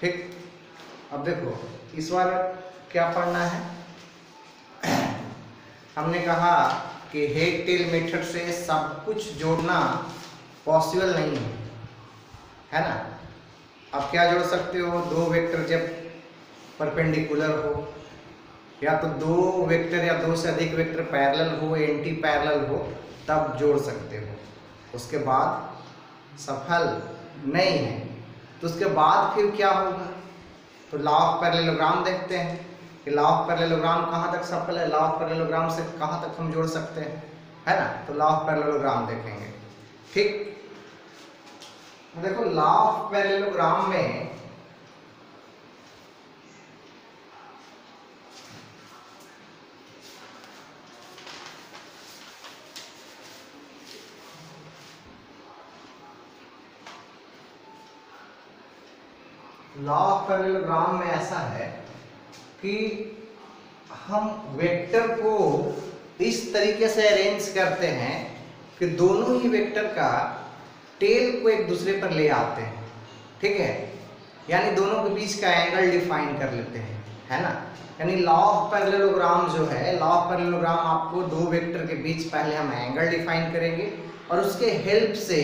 ठीक। अब देखो इस बार क्या पढ़ना है। हमने कहा कि हेड टेल मेथड से सब कुछ जोड़ना पॉसिबल नहीं है ना। अब क्या जोड़ सकते हो, दो वेक्टर जब परपेंडिकुलर हो, या तो दो वेक्टर या दो से अधिक वेक्टर पैरेलल हो, एंटी पैरेलल हो, तब जोड़ सकते हो। उसके बाद सफल नहीं है तो उसके बाद फिर क्या होगा, तो लॉ ऑफ पैरेललोग्राम देखते हैं कि लॉ ऑफ पैरेललोग्राम कहाँ तक सफल है, लॉ ऑफ पैरेललोग्राम से कहाँ तक हम जोड़ सकते हैं, है ना। तो लॉ ऑफ पैरेललोग्राम देखेंगे। ठीक, देखो लॉ ऑफ पैरेललोग्राम में लॉ ऑफ पैरेललोग्राम में ऐसा है कि हम वेक्टर को इस तरीके से अरेंज करते हैं कि दोनों ही वेक्टर का टेल को एक दूसरे पर ले आते हैं, ठीक है। यानी दोनों के बीच का एंगल डिफाइन कर लेते हैं, है ना। यानी लॉ ऑफ पैरेललोग्राम जो है, लॉ ऑफ पैरेललोग्राम आपको दो वेक्टर के बीच पहले हम एंगल डिफाइन करेंगे और उसके हेल्प से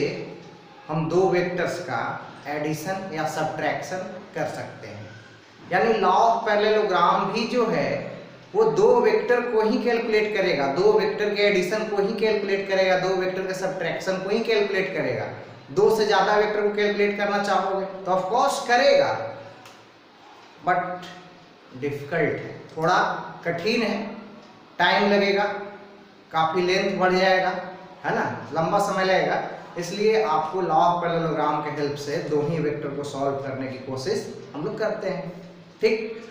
हम दो वेक्टर्स का एडिशन या सब्ट्रैक्शन कर सकते हैं। यानी लॉ ऑफ पैरेललोग्राम भी जो है वो दो वेक्टर को ही कैलकुलेट करेगा, दो वेक्टर के एडिशन को ही कैलकुलेट करेगा, दो वेक्टर के सब्ट्रैक्शन को ही कैलकुलेट करेगा। दो से ज्यादा वेक्टर को कैलकुलेट करना चाहोगे तो ऑफ कोर्स करेगा, बट डिफिकल्ट है, थोड़ा कठिन है, टाइम लगेगा, काफी लेंथ बढ़ जाएगा, है ना, लंबा समय लगेगा। इसलिए आपको लॉ ऑफ पैरेललोग्राम के हेल्प से दो ही वेक्टर को सॉल्व करने की कोशिश हम लोग करते हैं। ठीक,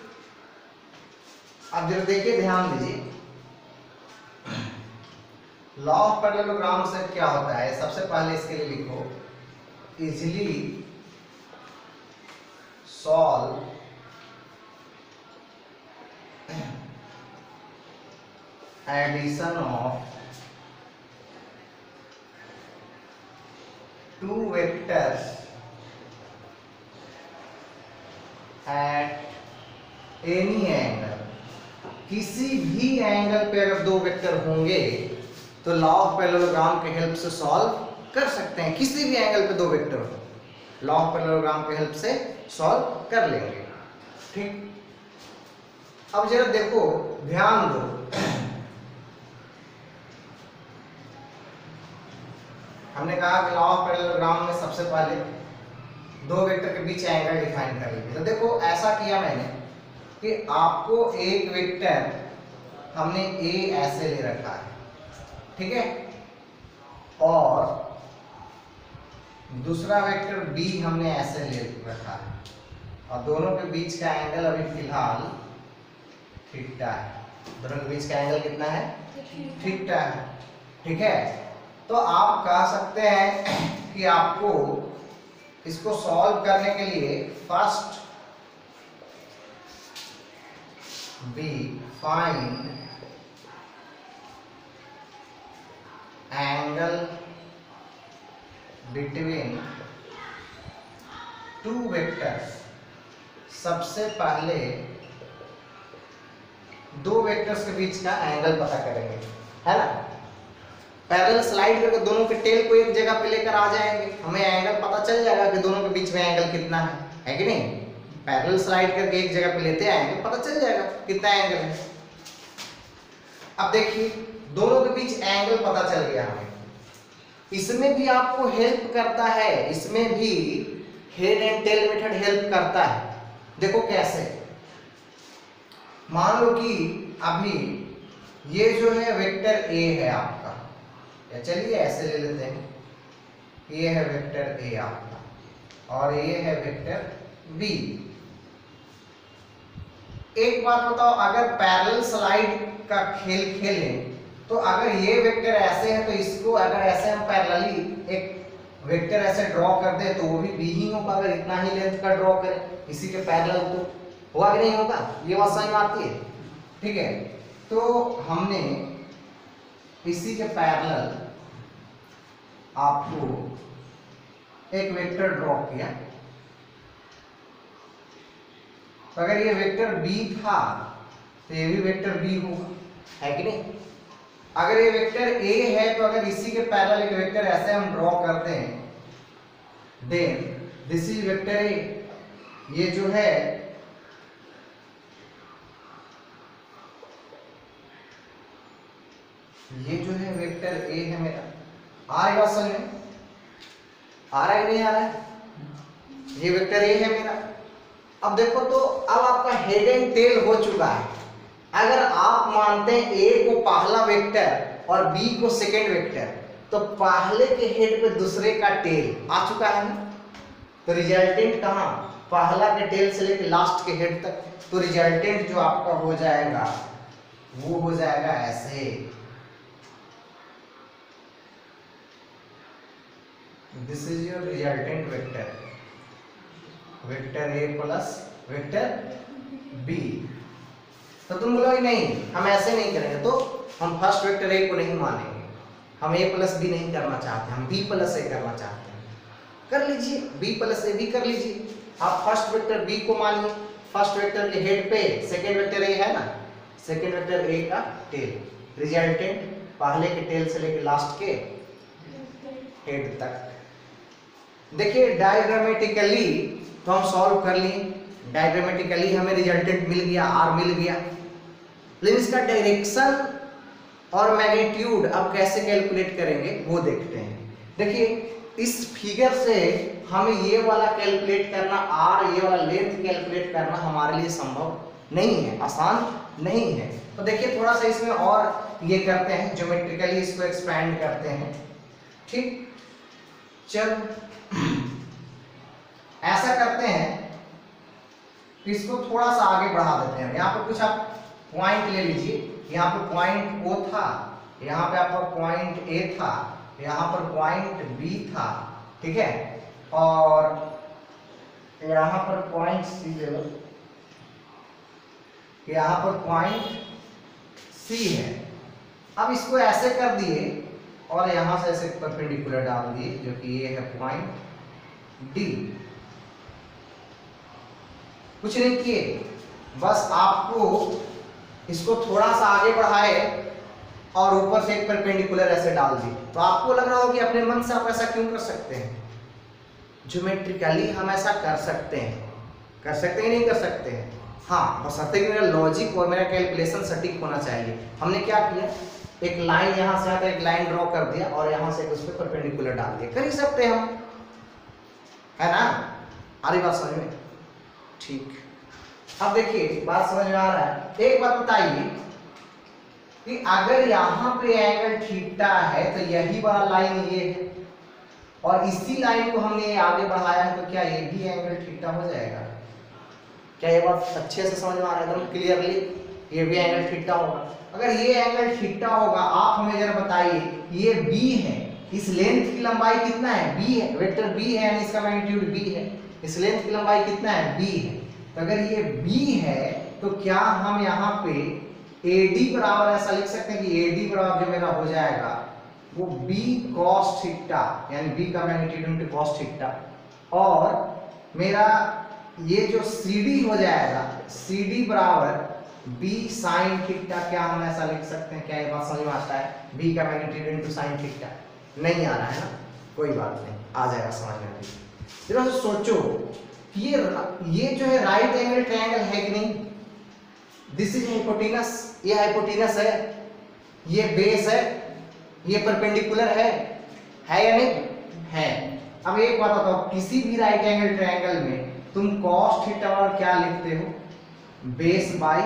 अब जरा देखिए, ध्यान दीजिए, लॉ ऑफ पैरेललोग्राम से क्या होता है। सबसे पहले इसके लिए लिखो, easily solve addition of two vectors at any angle. किसी भी एंगल पे अगर दो वेक्टर होंगे तो लॉ ऑफ पैरेललोग्राम के हेल्प से सॉल्व कर सकते हैं। किसी भी एंगल पे दो वेक्टर हो, लॉ ऑफ पैरेललोग्राम के हेल्प से सॉल्व कर लेंगे। ठीक, अब जरा देखो, ध्यान दो, हमने कहा कि लॉ ऑफ पैरेललोग्राम में सबसे पहले दो वेक्टर के बीच एंगल डिफाइन कर लेंगे। तो देखो ऐसा किया मैंने कि आपको एक वेक्टर हमने ए ऐसे ले रखा है, ठीक है, और दूसरा वेक्टर बी हमने ऐसे ले रखा है, और दोनों के बीच का एंगल अभी फिलहाल थीटा है। दोनों के बीच का एंगल कितना है? थीटा है, ठीक है। तो आप कह सकते हैं कि आपको इसको सॉल्व करने के लिए first we find angle between two vectors. सबसे पहले दो वेक्टर्स के बीच का एंगल पता करेंगे, है ना। पैरेलल स्लाइड करके दोनों के टेल को एक जगह पे लेकर आ जाएंगे, हमें एंगल पता चल जाएगा कि दोनों के बीच में एंगल कितना है कि नहीं। पैरेलल स्लाइड करके एक जगह पे लेते आएंगे, पता चल जाएगा कितना एंगल है। अब देखिए, दोनों के बीच एंगल पता चल गया हमें। इसमें भी आपको हेल्प करता है, इसमें भी head and tail method help करता है। देखो कैसे, मान लो कि अभी ये जो है वेक्टर ए है आपका, या चलिए ऐसे ले लेते हैं, ये है वेक्टर ए आपका और ये है वेक्टर बी। एक बात बताओ, अगर पैरेलल स्लाइड का खेल खेलें तो अगर ये वेक्टर ऐसे है तो इसको अगर ऐसे हम पैरेलली एक वेक्टर ऐसे ड्रॉ कर दे तो वो भी बी ही होगा। अगर इतना ही लेंथ का ड्रॉ करें इसी के पैरेलल तो होगा कि नहीं होगा, ये बात समझ में आती है, ठीक है। तो हमने इसी के पैरेलल आपको एक वेक्टर ड्रॉ किया, तो अगर ये वेक्टर b था तो ये भी वेक्टर b होगा, है कि नहीं। अगर ये वेक्टर a है तो अगर इसी के पैरेलल एक वेक्टर ऐसे हम ड्रॉ करते हैं, then this is vector a, ये जो है वेक्टर a है मेरा। आ रही बात समझ में? आ रहा है कि नहीं आ रहा है? ये वेक्टर a है मेरा। अब देखो तो अब आपका हेड एंड टेल हो चुका है। अगर आप मानते हैं a को पहला वेक्टर और b को सेकेंड वेक्टर, तो पहले के हेड पे दूसरे का टेल आ चुका है ना। तो रिजल्टेंट कहाँ, पहला के टेल से लेकर लास्ट के हेड तक। तो रिजल्टेंट जो आपका हो जाएगा वो हो जाएगा ऐसे, this is your resultant vector, vector a plus vector b। तो तुम बोलोगे नहीं हम ऐसे नहीं करेंगे, तो हम फर्स्ट वेक्टर a को नहीं मानेंगे, हम a प्लस b नहीं करना चाहते, हम b प्लस a करना चाहते हैं। कर लीजिए, b प्लस a भी कर लीजिए। आप फर्स्ट वेक्टर b को मानिए, फर्स्ट वेक्टर के हेड पे सेकेंड वेक्टर a है ना, सेकेंड वेक्टर a का टेल, रिजल्टेंट पहले के टेल से लेकर लास्ट के हेड तक। देखिए डायग्रामेटिकली तो हम सॉल्व कर लिए, डायग्रामेटिकली हमें रिजल्टेंट मिल गया, r मिल गया, लेकिन इसका डायरेक्शन और मैग्नीट्यूड अब कैसे कैलकुलेट करेंगे वो देखते हैं। देखिए इस फिगर से हमें ये वाला कैलकुलेट करना, r ये वाला लेंथ कैलकुलेट करना हमारे लिए संभव नहीं है, आसान नहीं है। तो देखिए थोड़ा सा इसमें और ये करते हैं, ज्योमेट्रिकली इसको एक्सपैंड करते हैं। ठीक, चलो ऐसा करते हैं, इसको थोड़ा सा आगे बढ़ा देते हैं। यहाँ पे कुछ आप पॉइंट ले लीजिए, यहाँ पे पॉइंट O था, यहाँ पे आपका पॉइंट A था, यहाँ पर पॉइंट B था, ठीक है, और यहाँ पर पॉइंट C ले लो, यहाँ पर पॉइंट C है। अब इसको ऐसे कर दिए और यहाँ से ऐसे परपेंडिकुलर डाल दिए, जो कि ये है पॉइंट D। कुछ नहीं किए, बस आपको इसको थोड़ा सा आगे बढ़ाए और ऊपर से एक परपेंडिकुलर ऐसे डाल दिए। तो आपको लग रहा हो कि अपने मन से आप ऐसा क्यों कर सकते हैं, ज्योमेट्रिकली हम ऐसा कर सकते हैं, कर सकते हैं नहीं कर सकते हैं, हाँ, बशर्ते कि मेरा लॉजिक और मेरा कैलकुलेशन सटीक होना चाहिए। हमने क्या किया, एक लाइन यहाँ से आता एक लाइन ड्रॉ कर दिया और यहाँ से उस पर परपेंडिकुलर डाल दिया, कर ही सकते हैं हम, है ना। आ रही बात समझ में? ठीक, अब देखिए बात समझ में आ रहा है। एक बात बताइए कि अगर यहाँ पे एंगल थीटा है तो यही वाला लाइन ये है, और इसी लाइन को हमने आगे बढ़ाया है, तो क्या ये भी एंगल थीटा हो जाएगा? क्या ये बात अच्छे से समझ में आ रहा है एकदम क्लियरली? ये भी एंगल थीटा होगा। अगर ये एंगल थीटा होगा, आप हमें जरा बताइए, ये b है, इस लेंथ की लंबाई कितना है? b है, वेक्टर b है यानी इसका मैग्नीट्यूड b है, इस लेंथ की लंबाई कितना है? b है। तो अगर ये b है तो क्या हम यहाँ पे AD बराबर ऐसा लिख सकते हैं कि AD बराबर जो मेरा हो जाएगा वो b cos थीटा, यानी b का मैग्नीट्यूड इनटू cos थीटा, और मेरा ये जो CD हो जाएगा, CD बराबर b sin थीटा। क्या हम ऐसा लिख सकते हैं? क्या ये बात समझ में आता है? b का मैग्नीट्यूड इनटू sin थीटा। नहीं आ रहा है ना, कोई बात नहीं, आ जाएगा समझ में। जरा सोचो, ये जो है राइट एंगल ट्रायंगल है कि नहीं? दिस इज हाइपोटेनस, ये हाइपोटेनस है, ये बेस है, ये परपेंडिकुलर है या नहीं? है। अब एक बात बताओ, किसी भी राइट एंगल ट्रायंगल में तुम cos थीटा और क्या लिखते हो? Base by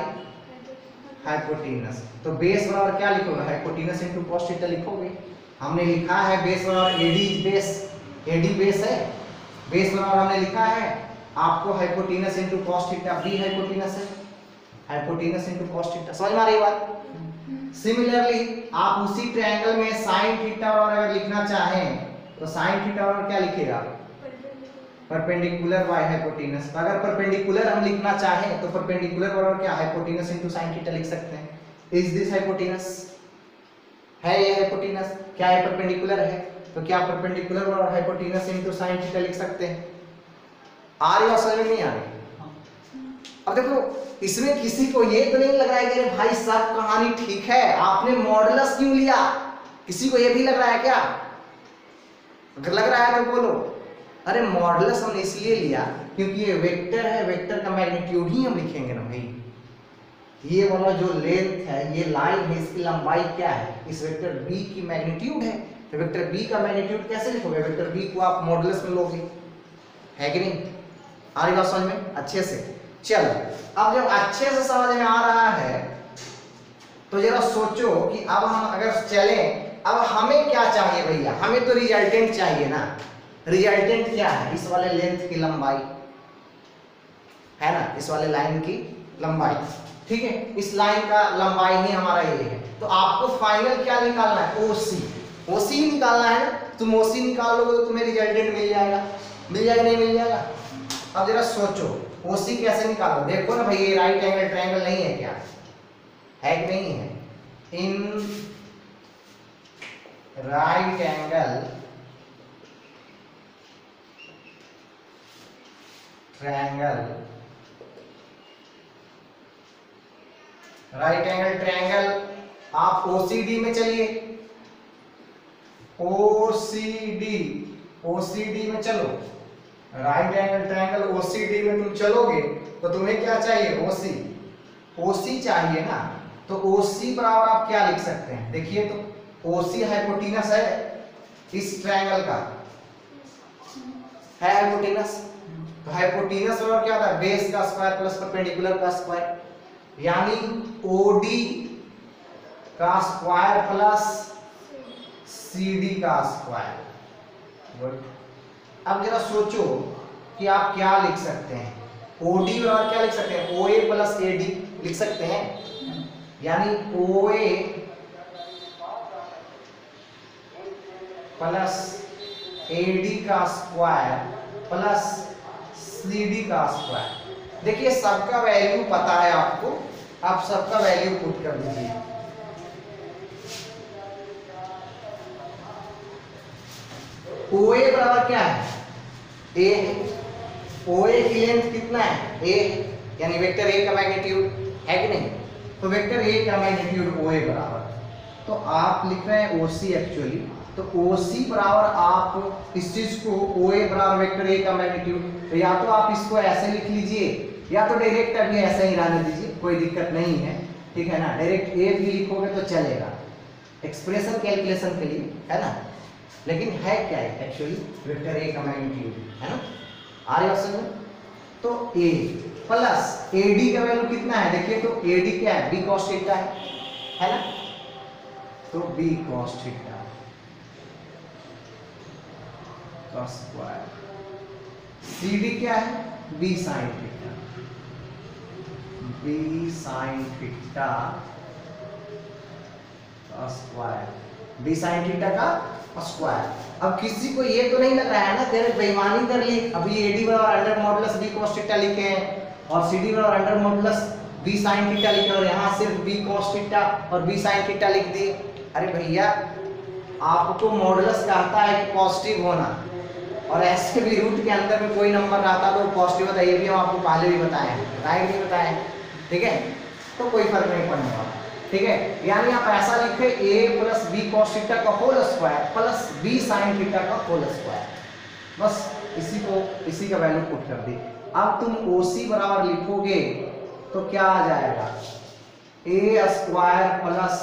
hypotenuse. तो बेस बराबर क्या लिखोगे? हाइपोटेनस इनटू cos थीटा लिखोगे। हमने लिखा है बेस बराबर AD बेस, AD बेस है, बेस बराबर हमने लिखा है आपको hypotenuse into cos theta, b hypotenuse है, हाइपोटेनस इनटू cos थीटा। समझ में आ रही बात? सिमिलरली आप उसी ट्रायंगल में sin थीटा और अगर लिखना चाहें तो sin थीटा और क्या लिखेगा? Perpendicular by hypotenuse. तो अगर परपेंडिकुलर हम लिखना चाहें तो परपेंडिकुलर बराबर क्या? हाइपोटेनस इनटू sin थीटा लिख सकते हैं। Is this hypotenuse? है ये हाइपोटेनस? क्या ये परपेंडिकुलर है? तो क्या परपेंडिकुलर बराबर हाइपोटेनस इनटू sin थीटा लिख सकते हैं? आ रही बात समझ में नहीं आ रही? अब देखो इसमें किसी को ये तो नहीं लग रहा है कि अरे भाई सब कहानी ठीक है, आपने मॉडुलस क्यों लिया? किसी को ये भी लग रहा है क्या? अगर लग रहा है तो बोलो। अरे मॉडुलस हमने इसलिए लिया क्योंकि ये वेक्टर है, वेक्टर का मैग्नीट्यूड ही हम लिखेंगे ना भाई। ये वाला जो लेंथ है, ये लाइन है, इसकी लंबाई क्या है? इस वेक्टर b की मैग्नीट्यूड है। तो वेक्टर b का मैग्नीट्यूड कैसे लिखोगे? वेक्टर b को आप मॉडुलस में लोगे, है कि नहीं? आ रही बात समझ में अच्छे से? चलो अब जब अच्छे से समझ में आ रहा है तो जरा सोचो कि अब हम अगर चलें, अब हमें क्या चाहिए भैया? हमें तो रिजल्टेंट चाहिए ना। रिजल्टेंट क्या है? इस वाले लेंथ की लंबाई है ना, इस वाले लाइन की लंबाई, ठीक है? इस लाइन का लंबाई ही हमारा ये है। तो आपको फाइनल क्या निकालना है? ओसी। ओसी ही निकालना है ना। तुम ओसी निकाल लोगे तो तुम्हें रिजल्टेंट मिल जाएगा। मिल जाएगा नहीं मिल जाएगा? अब जरा सोचो ओसी कैसे निकालो। देखो ना भाई, ये राइट एंगल ट्रायंगल नहीं है क्या? है कि नहीं है? In right angle triangle, right angle triangle आप ओसीडी में चलिए, ओसीडी, ओसीडी में चलो। राइट एंगल ट्रायंगल ओसीडी में तुम चलोगे तो तुम्हें क्या चाहिए? ओसी। ओसी चाहिए ना। तो ओसी बराबर आप क्या लिख सकते हैं? देखिए तो ओसी हाइपोटेनस है इस ट्रायंगल का, है हाइपोटेनस। तो हाइपोटेनस बराबर क्या होता है? बेस का स्क्वायर प्लस परपेंडिकुलर का स्क्वायर, यानी ओडी का स्क्वायर प्लस सीडी का स्क्वायर। गुड। अब जरा सोचो कि आप क्या लिख सकते हैं? ओडी बराबर क्या लिख सकते हैं? ओए प्लस एडी लिख सकते हैं, यानी ओए प्लस एडी का स्क्वायर प्लस सीडी का स्क्वायर। देखिए सबका वैल्यू पता है आपको, आप सबका वैल्यू पुट कर दीजिए। ओए बराबर क्या है? ए है। ओए की लेंथ कितना है? ए, यानी वेक्टर ए का मैग्नीट्यूड, है कि नहीं? तो वेक्टर ए का मैग्नीट्यूड ओए बराबर, तो आप लिख रहे हैं ओसी एक्चुअली। तो ओसी बराबर आप इस चीज को ओए बराबर वेक्टर ए का मैग्नीट्यूड, तो या तो आप इसको ऐसे लिख लीजिए या तो डायरेक्ट अभी ऐसे ही रहने दीजिए, कोई दिक्कत नहीं है, ठीक है ना? डायरेक्ट ए भी लिखोगे तो चलेगा एक्सप्रेशन कैलकुलेशन के लिए, है ना? लेकिन है क्या है एक्चुअली? वेक्टर ए का मैग्नीट्यूड, है ना? आ रही बात समझ में? तो ए प्लस एडी का वैल्यू कितना है? देखिए तो एडी क्या है? बी कॉस थीटा है ना? तो बी कॉस थीटा का स्क्वायर। सीडी क्या है? B sine theta, B sine theta का स्क्वायर, बी साइन थीटा का स्क्वायर। अब किसी को ये तो नहीं लग रहा है ना तेरे बेईमानी कर ली, अभी एडी बराबर under modulus B cos theta लिखे हैं और सीडी बराबर under modulus B sin theta लिखे और यहाँ सिर्फ बी cos थीटा और बी sin थीटा लिख दिए। अरे भैया आपको मॉडुलस कहता है कि पॉजिटिव होना, और ऐसे भी रूट के अंदर में कोई नंबर रहता तो पॉजिटिव होता, ये भी हम आपको पहले भी बताए हैं, बताए नहीं बताए? ठीक है, तो कोई फर्क नहीं पड़ने वाला, ठीक है? यानी आप ऐसा लिखे a plus b cos theta का whole square plus b sine theta का होल स्क्वायर, बस इसी का वैल्यू पुट कर दी। अब तुम OC बराबर लिखोगे तो क्या आ जाएगा? a square plus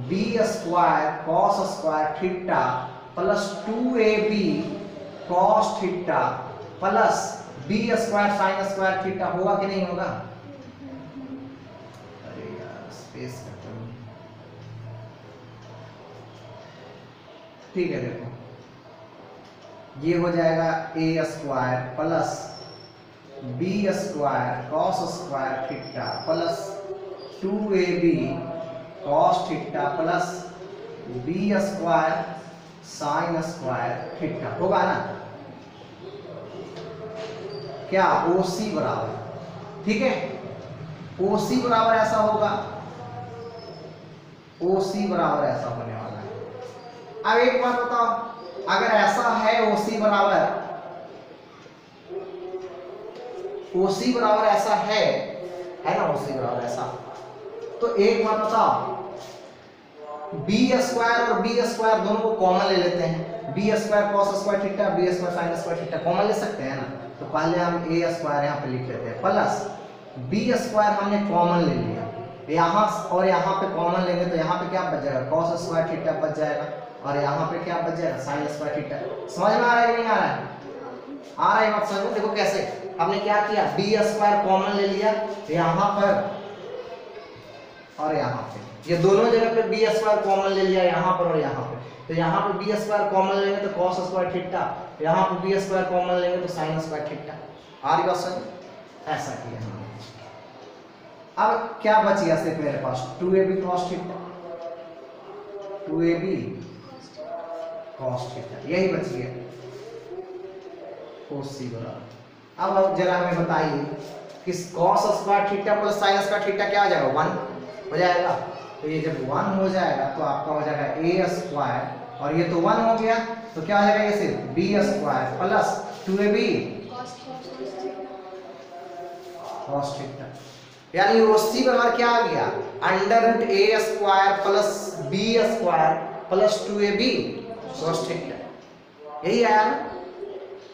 B square cos square theta plus 2ab cos theta plus B square sine square theta. होगा कि नहीं होगा? अरे यार स्पेस ठीक है, देखो ये हो जाएगा a square plus B square cos square theta plus 2ab cos theta plus B square sine square theta. होगा ना? क्या? OC बराबर, ठीक है, OC बराबर ऐसा होगा, OC बराबर ऐसा होने वाला है। अब एक बात बताओ, अगर ऐसा है OC बराबर, OC बराबर ऐसा है ना, OC बराबर ऐसा, तो एक बात बताओ, बी स्क्वायर और बी स्क्वायर दोनों को कॉमन ले लेते हैं, B square cos square theta, B square sine square theta common ले सकते हैं ना, तो पहले हम ए स्क्वायर यहाँ पे लिख लेते हैं प्लस बी स्क्वायर हमने कॉमन ले लिया, यहाँ और यहाँ पे कॉमन लेंगे तो यहाँ पे क्या बच जाएगा, कॉस स्क्वायर थीटा बच जाएगा, और यहाँ पे क्या बच जाएगा, साइन स्क्वायर थीटा। समझ में आ रहा है कि नहीं आ रहा है? आ रहा है बात समझ में? देखो कैसे हमने क्या किया, बी स्क्वायर कॉमन ले लिया यहाँ पर और यहाँ पे, ये दोनों जगह पे बी स्क्वायर कॉमन ले लिया यहाँ पर और यहाँ पे, तो यहाँ पे बी स्क्वायर कॉमन लेंगे तो कॉस स्क्वायर थीटा, यहाँ पे बी स्क्वायर कॉमन लेंगे तो साइन स्क्वायर थीटा। आ रही बात समझ? ऐसा किया हमने। अब क्या बच गया सिर्फ मेरे पास, 2ab cos theta, 2ab cos theta, यही बच गया OC बराबर। अब जरा हमें बताइए कि cos square theta plus sign square theta क्या हो जाएगा, 1 हो जाएगा, तो ये जब 1 हो जाएगा तो आपका हो जाएगा a स्क्वायर, और ये तो 1 हो गया तो क्या हो जाएगा, ये सिर्फ b square plus 2ab cos theta, यानी OC बराबर क्या आ गया, under root a square plus b square plus 2ab cos theta. यही आया ना,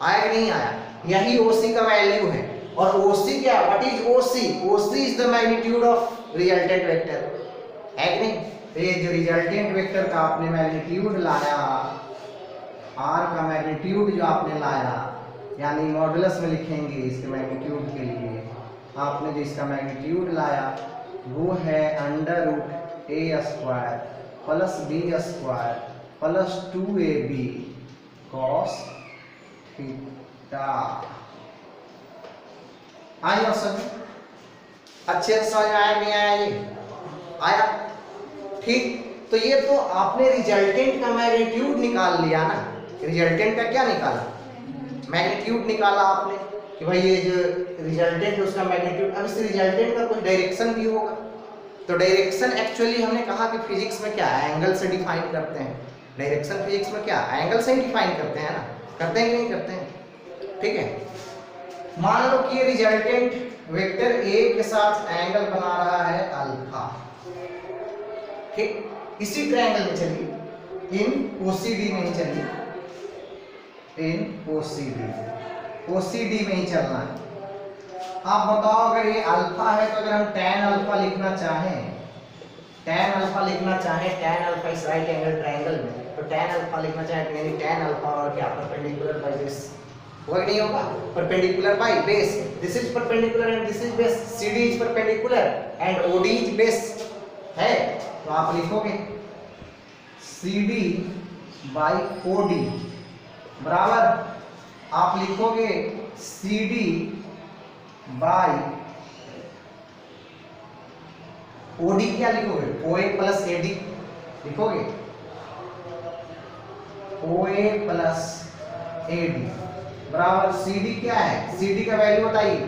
आया कि नहीं आया? यही OC का वैल्यू है, और OC क्या है, what is OC? OC is the magnitude of resultant vector, है कि नहीं? तो ये जो रिजल्टेंट वेक्टर का आपने मैग्नीट्यूड लाया, r का मैग्नीट्यूड जो आपने लाया, यानी मॉडुलस में लिखेंगे इसके मैग्नीट्यूड के लिए, आपने जो इसका मैग्नीट्यूड लाया वो है under root a square plus b square plus 2ab cos theta. आई बात समझ? अच्छे से समझ में आया नहीं आया? ये आया, ठीक। तो ये तो आपने रिजल्टेंट का मैग्नीट्यूड निकाल लिया ना, रिजल्टेंट का क्या निकाला, मैग्नीट्यूड निकाला आपने कि भाई ये जो रिजल्टेंट है उसका मैग्नीट्यूड। अब इस रिजल्टेंट का कुछ डायरेक्शन भी होगा, तो डायरेक्शन एक्चुअली हमने कहा कि फिजिक्स में क्या है, एंगल से डिफाइन करते हैं। डायरेक्शन फिजिक्स में क्या एंगल से ही डिफाइन करते हैं ना, करते हैं कि नहीं करते हैं? ठीक है, मान लो कि ये रिजल्टेंट वेक्टर ए के साथ एंगल बना रहा है अल्फा, ठीक। इसी ट्रायंगल में चलिए, इन OCD में ही चलिए, इन OCD में ही चलना है। आप बताओ अगर ये अल्फा है तो अगर हम tan अल्फा लिखना चाहें, tan अल्फा लिखना चाहें, tan अल्फा इस राइट एंगल ट्रायंगल में, तो tan अल्फा लिखना चाहें यानी tan अल्फा और क्या परपेंडिकुलर बाय बेस, होगा नहीं होगा, perpendicular by base, this is perpendicular and this is base, CD is perpendicular and OD is base है, तो आप लिखोगे CD बाय OD बराबर आप लिखोगे CD बाय OD, क्या लिखोगे, OA प्लस AD लिखोगे, OA प्लस AD बराबर CD क्या है, CD का वैल्यू बताइए,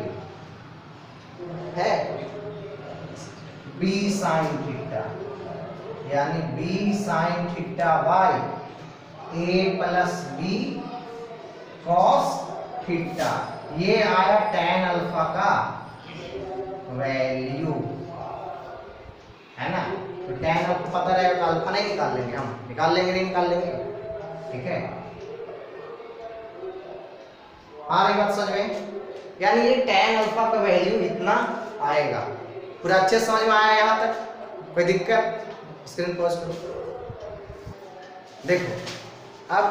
है B साइन थीटा, यानी B sine theta by A plus B cos theta, ये आया tan अल्फा का वैल्यू, है ना। तो tan अल्फा पता रहेगा तो अल्फा नहीं निकाल लेंगे, हम निकाल लेंगे, नहीं निकाल लेंगे, ठीक है। आ रही बात समझ में? यानी ये tan अल्फा का वैल्यू इतना आएगा। पूरा अच्छे से समझ में आया यहाँ तक? कोई दिक्कत? स्क्रीन पॉज करो। देखो अब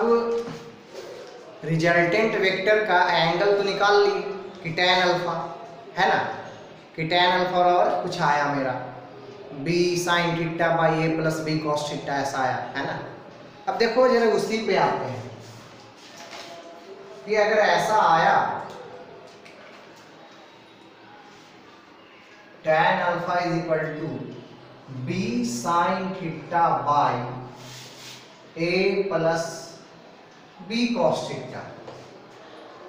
रिजल्टेंट वेक्टर का एंगल तो निकाल ली कि tan अल्फा, है ना, कि tan अल्फा और कुछ आया मेरा b sine theta by a plus b cos theta, ऐसा आया, है ना। अब देखो जरा उसी पे आते हैं कि अगर ऐसा आया tan alpha is equal to b sine theta by a plus b cos theta,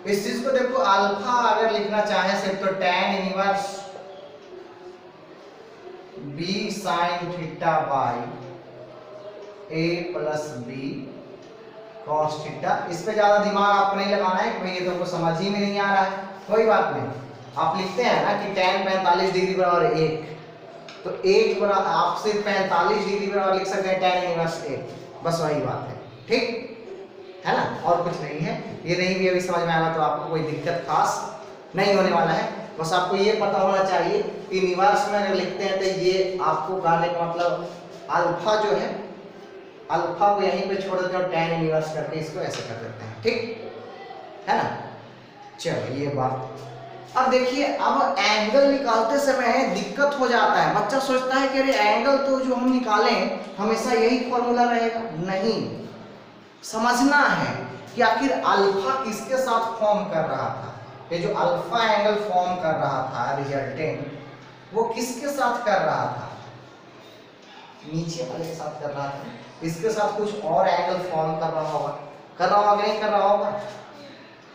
इस चीज को देखो अल्फा अगर लिखना चाहे सिर्फ तो tan inverse b sine theta by a plus b cos theta. इस पे ज्यादा दिमाग आपको नहीं लगाना है, कोई ये तो समझ ही में नहीं आ रहा है, कोई बात नहीं, आप लिखते हैं ना कि tan 45 डिग्री बराबर 1, तो 1 बराबर आप सिर्फ 45 डिग्री बराबर लिख सकते हैं tan इनवर्स 1, बस वही बात है, ठीक है ना, और कुछ नहीं है। ये नहीं भी अभी समझ में आएगा तो आपको कोई दिक्कत खास नहीं होने वाला है, बस आपको ये पता होना चाहिए कि इनवर्स में अगर लिखते हैं तो ये आपको कहने का मतलब अल्फा जो है, अल्फा को यहीं पे छोड़ देते हैं और tan इनवर्स करके इसको ऐसे कर देते हैं, ठीक है ना। चलो ये बात। अब देखिए, अब एंगल निकालते समय दिक्कत हो जाता है, बच्चा सोचता है कि अरे एंगल तो जो हम निकालें हमेशा यही फॉर्मूला रहेगा, नहीं, समझना है कि आखिर अल्फा किसके साथ फॉर्म कर रहा था। ये जो अल्फा एंगल फॉर्म कर रहा था रिजल्टेंट, वो किसके साथ कर रहा था, नीचे वाले के साथ कर रहा था, इसके साथ कुछ और एंगल फॉर्म कर रहा होगा, कर रहा होगा नहीं कर रहा होगा,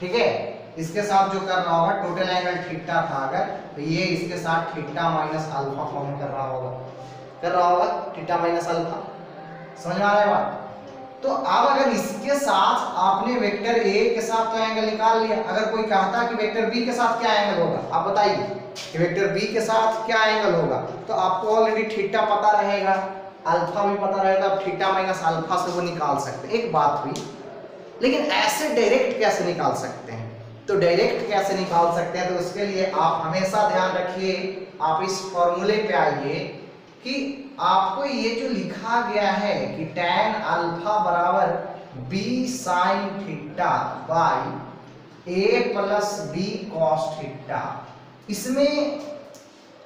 ठीक है। इसके साथ जो कर रहा होगा टोटल एंगल थीटा था अगर, तो ये इसके साथ थीटा माइनस अल्फा फॉर्म कर रहा होगा थीटा माइनस अल्फा, समझ में आ रहा है बात। तो अब अगर इसके साथ आपने वेक्टर ए के साथ तो एंगल निकाल लिया, अगर कोई कहता है कि वेक्टर बी के साथ क्या एंगल होगा, आप बताइए कि वेक्टर बी के साथ क्या एंगल होगा, तो आपको ऑलरेडी थीटा पता रहेगा, अल्फा भी पता रहेगा, आप थीटा माइनस अल्फा से वो निकाल सकते हैं। एक बात हुई, लेकिन ऐसे डायरेक्ट कैसे निकाल सकते हैं, तो डायरेक्ट कैसे निकाल सकते हैं, तो उसके लिए आप हमेशा ध्यान रखिए, आप इस फॉर्मूले पे आइए कि आपको ये जो लिखा गया है कि tan अल्फा बराबर b sin theta by a plus b cos theta, इसमें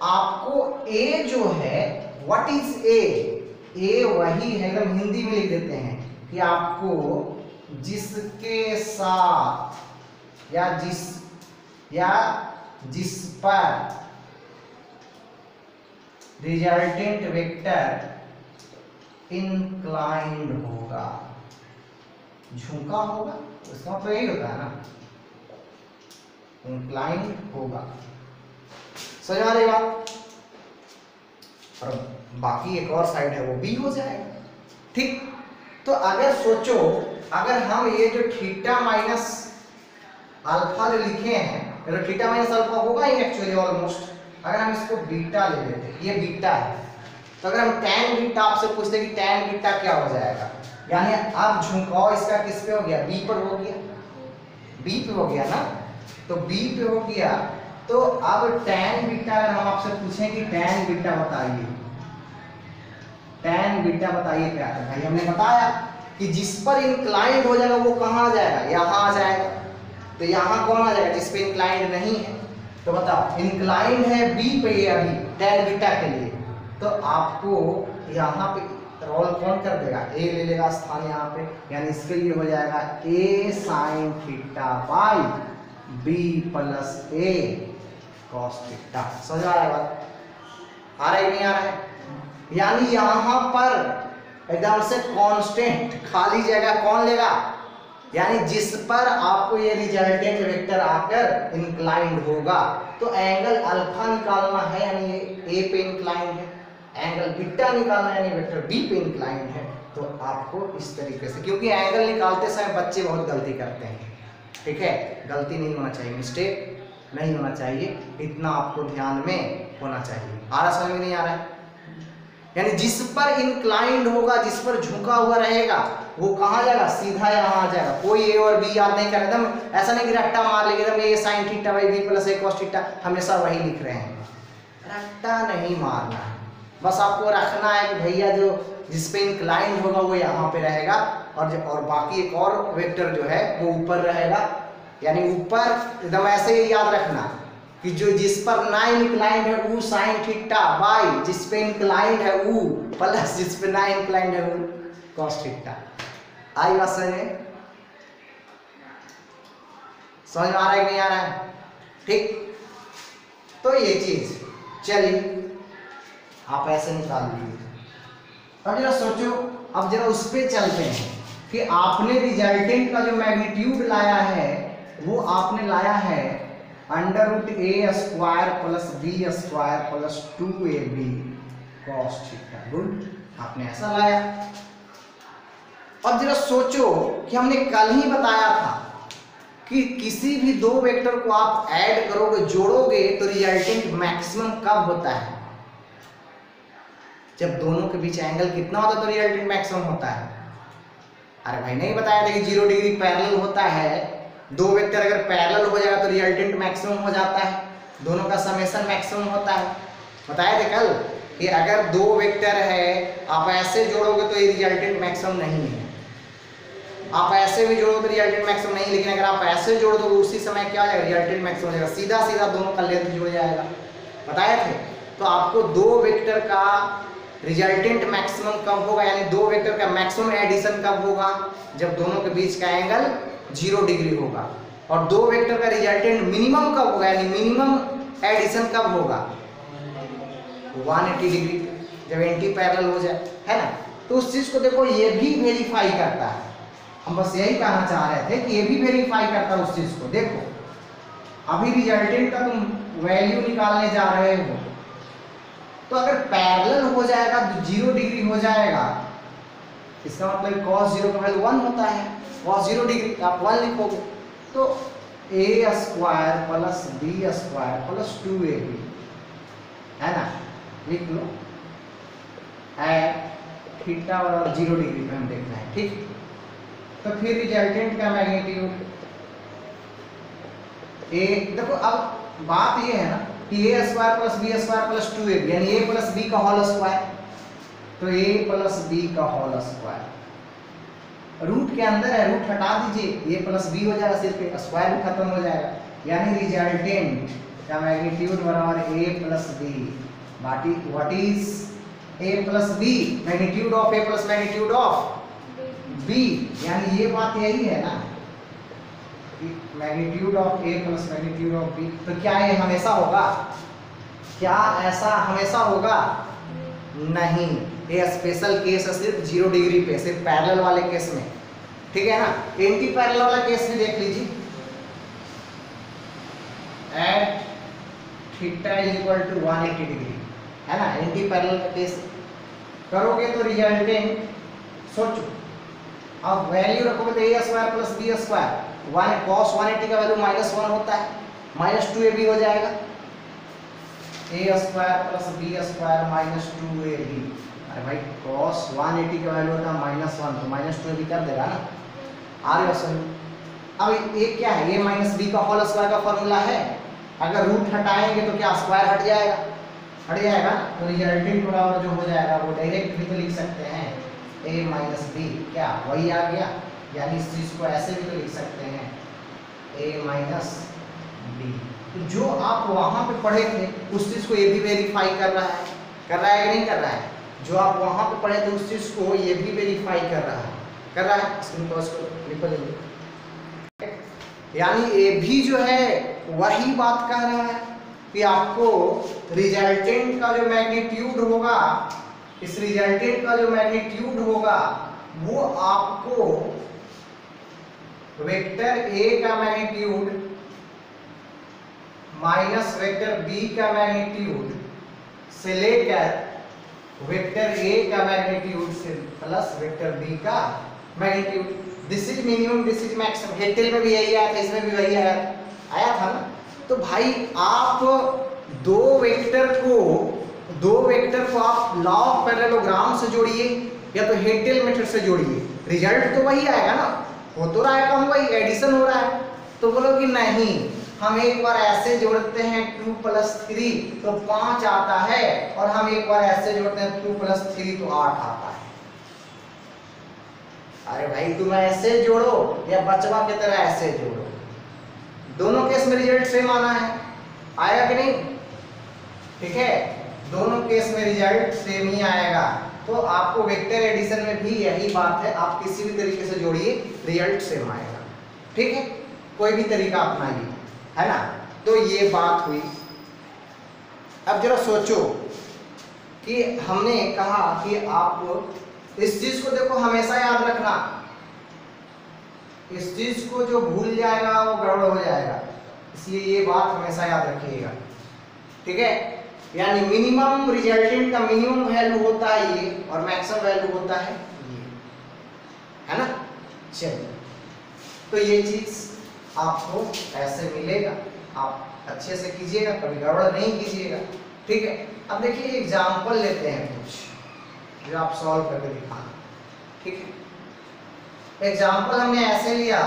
आपको a जो है, व्हाट इज a वही है, एकदम हिंदी में लिख देते हैं कि आपको जिसके साथ या जिस पर रिजल्टेंट वेक्टर इंक्लाइंड होगा, झुका होगा, इसका मतलब यही होता है ना, इंक्लाइंड होगा, समझ आ रही बात। और बाकी एक और साइड है वो भी हो जाएगा, ठीक। तो अगर सोचो, अगर हम ये जो थीटा माइनस अल्फा जो लिखे हैं, तो थीटा माइनस अल्फा होगा ही एक्चुअली ऑलमोस्ट, अगर हम इसको बीटा ले लेते, ये बीटा है, तो अगर हम tan बीटा आपसे पूछते कि tan बीटा क्या हो जाएगा, यानी अब झुकाव इसका किस पे हो गया, b पर हो गया, b पे हो गया ना, तो b पे हो गया, तो अब tan बीटा अगर हम आपसे पूछें कि tan बीटा बताइए, tan बीटा बताइए क्या है, भाई हमने बताया कि जिस पर इंक्लाइंड हो जाएगा वो कहाँ आ जाएगा, यहाँ आ जाएगा, तो यहाँ कौन आ जाएगा, जिस पे इंक्लाइंड नहीं है, तो बताओ इंक्लाइंड है बी पे ये अभी tan बीटा के लिए, तो आपको यहाँ पे रोल कौन कर देगा, ए ले लेगा स्थान यहाँ पे, यानी इसके लिए हो जाएगा a sin theta by b plus a cos theta. समझ आ रहा है बात, आ रहा है नहीं आ रहा है, यानी यहाँ पर एकदम से कांस्टेंट खाली जगह कौन लेगा, यानी जिस पर आपको ये रिजल्टेंट वेक्टर आकर इंक्लाइंड होगा, तो एंगल अल्फा निकालना है यानी ये a पे इंक्लाइंड है, एंगल बीटा निकालना है यानी वेक्टर b पे इंक्लाइंड है, तो आपको इस तरीके से, क्योंकि एंगल निकालते समय बच्चे बहुत गलती करते हैं, ठीक है, गलती नहीं होना चाहिए, मिस्टेक नहीं होना चाहिए, इतना आपको ध्यान में होना चाहिए। आ रहा समझ में नहीं आ रहा है, यानी जिस पर इंक्लाइंड होगा, जिस पर झुका हुआ रहेगा, वो कहाँ जाएगा, सीधा यहाँ आ जाएगा, कोई ए और बी याद नहीं कर, एकदम ऐसा नहीं कि रट्टा मार लेंगे, एकदम a sine theta by b plus a cos theta हमेशा वही लिख रहे हैं, रट्टा नहीं मारना है, बस आपको रखना है कि भैया जो जिस पे इंक्लाइंड होगा वो यहाँ पे रहेगा, और बाकी एक और वेक्टर जो है वो ऊपर रहेगा, यानी ऊपर एकदम ऐसे ही याद रखना कि जो जिस पर ना इंक्लाइंड है वो साइन थीटा बाई जिस पे इंक्लाइंड है वो प्लस जिस पे ना इंक्लाइंड है वो कॉस थीटा। आई बात समझ में आ रहा है कि नहीं आ रहा है, ठीक। तो ये चीज चलिए आप ऐसे निकाल लीजिए। अब जरा सोचो, अब जरा उस पे चलते हैं कि आपने रिजल्टेंट का जो मैग्नीट्यूड लाया है वो आपने लाया है √a² plus b² plus 2ab cos theta, good, आपने ऐसा लाया। अब जरा सोचो कि हमने कल ही बताया था कि किसी भी दो वेक्टर को आप ऐड करोगे, जोड़ोगे, तो रिजल्टेंट मैक्सिमम कब होता है? जब दोनों के बीच एंगल कितना होता है तो रिजल्टेंट मैक्सिमम होता है। अरे भाई नहीं बताया था कि 0 डिग्री पैरेलल होता है? दो वेक्टर अगर पैरेलल हो जाएगा तो रिजल्टेंट मैक्सिमम हो जाता है, दोनों का समेशन मैक्सिमम होता है। बताया थे कल कि अगर दो वेक्टर है आप ऐसे जोड़ोगे तो ये रिजल्टेंट मैक्सिमम नहीं है, आप ऐसे भी जोड़ोगे तो रिजल्टेंट मैक्सिमम नहीं, लेकिन अगर आप ऐसे जोड़ दोगे उसी समय क्या हो जाएगा? रिजल्टेंट मैक्सिमम हो जाएगा, सीधा सीधा दोनों का लेंथ जुड़ जाएगा। बताए थे। तो आपको दो वेक्टर का रिजल्टेंट मैक्सिमम कब होगा, यानी दो वेक्टर का मैक्सिमम एडिशन कब होगा? जब दोनों के बीच का एंगल 0 डिग्री होगा। और दो वेक्टर का रिजल्टेंट मिनिमम कब होगा, यानी मिनिमम एडिशन कब होगा? 180 डिग्री, जब एंटी पैरेलल हो जाए, है ना। तो उस चीज को देखो ये भी वेरीफाई करता है। हम बस यही कहना चाह रहे थे कि ये भी वेरीफाई करता है उस चीज को। देखो अभी रिजल्टेंट का तुम वैल्यू निकालने जा रहे हो, तो अगर पैरेलल हो जाएगा तो 0 डिग्री हो जाएगा, इसका मतलब cos 0 का वैल्यू 1 होता है। cos 0 डिग्री आप 1 लिखोगे तो a square plus b square plus 2ab, है ना, लिख लो। थीटा बराबर 0 डिग्री पे हम देखना है, ठीक। तो फिर रिजल्टेंट का मैग्नीट्यूड a, देखो अब बात ये है ना कि a square plus b square plus 2ab, यानी a प्लस b का होल स्क्वायर, तो a प्लस b का होल स्क्वायर। रूट के अंदर है, रूट हटा दीजिए, a प्लस b हो जाएगा, सिर्फ स्क्वायर भी खत्म हो जाएगा, यानी रिजल्टेंट का मैग्नीट्यूड बराबर a plus b। What is a plus b? Magnitude of a plus magnitude of b, यानी ये बात यही है ना, magnitude of a plus magnitude of b। तो क्या ये हमेशा होगा? क्या ऐसा हमेशा होगा? नहीं, ये स्पेशल केस है सिर्फ 0 डिग्री पे, सिर्फ पैरेलल वाले केस में, ठीक है ना। एंटी पैरेलल वाला केस भी देख लीजिए, at theta is equal to 180 degree, है ना। एंटी पैरेलल का केस करोगे तो रिजल्टेंट, सोचो अब वैल्यू रखोगे तो a square plus b square, 1 cos 180 का वैल्यू -1 होता है, -2ab हो जाएगा, a square plus b square -2ab। अरे भाई cos 180 का वैल्यू होता है -1, तो -2ab कर देगा ना, आ रही है। अब ये क्या है? a माइनस b का होल स्क्वायर का फॉर्मूला है, अगर रूट हटाएंगे तो क्या स्क्वायर हट जाएगा? हट जाएगा। तो रिजल्टेंट बराबर जो हो जाएगा वो डायरेक्ट भी तो लिख सकते हैं, a माइनस b, क्या वही आ गया, यानी इस चीज को ऐसे भी तो लिख सकते हैं, a माइनस b। तो जो आप वहां पे पढ़े थे उस चीज को ये भी वेरीफाई कर रहा है कि नहीं कर रहा है? जो आप वहां पे पढ़े थे उस चीज को ये भी वेरीफाई कर रहा है। स्क्रीन पॉज को लिखो जल्दी। यानी ये भी जो है वही बात कह रहा है कि आपको रिजल्टेंट का जो मैग्नीट्यूड होगा, इस रिजल्टेंट का जो मैग्नीट्यूड होगा वो आपको वेक्टर a का मैग्नीट्यूड माइनस वेक्टर b का मैग्नीट्यूड से लेकर वेक्टर a का मैग्नीट्यूड से प्लस वेक्टर b का magnitude, this is minimum, this is maximum. हेटेल में भी यही आया था, इसमें भी वही आया था ना। तो भाई आप दो वेक्टर को आप लॉ ऑफ पैरेललोग्राम से जोड़िए या तो हेटेल मेथड से जोड़िए, रिजल्ट तो वही आएगा ना। हो तो रहा है कम, वही एडिशन हो रहा है। तो बोलो कि नहीं, हम एक बार ऐसे जोड़ते हैं 2 + 3 तो 5 आता है, और हम एक बार ऐसे जोड़ते हैं 2 + 3 तो 8 आता है। अरे भाई तुम ऐसे जोड़ो या बचवा की तरह ऐसे जोड़ो, दोनों केस में रिजल्ट सेम आना है, आएगा कि नहीं? ठीक है, दोनों केस में रिजल्ट सेम ही आएगा। तो आपको वेक्टर एडिशन में भी यही बात है, आप किसी भी तरीके से जोड़िए रिजल्ट सेम आएगा। ठीक है, कोई भी तरीका अपनाइए, है ना। तो ये बात हुई। अब जरा सोचो कि हमने कहा कि आप इस चीज को देखो हमेशा याद रखना, इस चीज को जो भूल जाएगा वो गड़बड़ हो जाएगा, इसलिए ये बात हमेशा याद रखिएगा। ठीक है, यानी मिनिमम रिजल्टेंट का मिनिमम वैल्यू होता है ये, और मैक्सिमम वैल्यू होता है ये, है ना। चलिए, तो ये चीज आपको ऐसे मिलेगा। आप अच्छे से कीजिएगा, कभी गड़बड़ नहीं कीजिएगा, ठीक है। अब देखिए एग्जाम्पल लेते हैं कुछ जो आप सॉल्व करके दिखाना, ठीक है। एग्जाम्पल हमने ऐसे लिया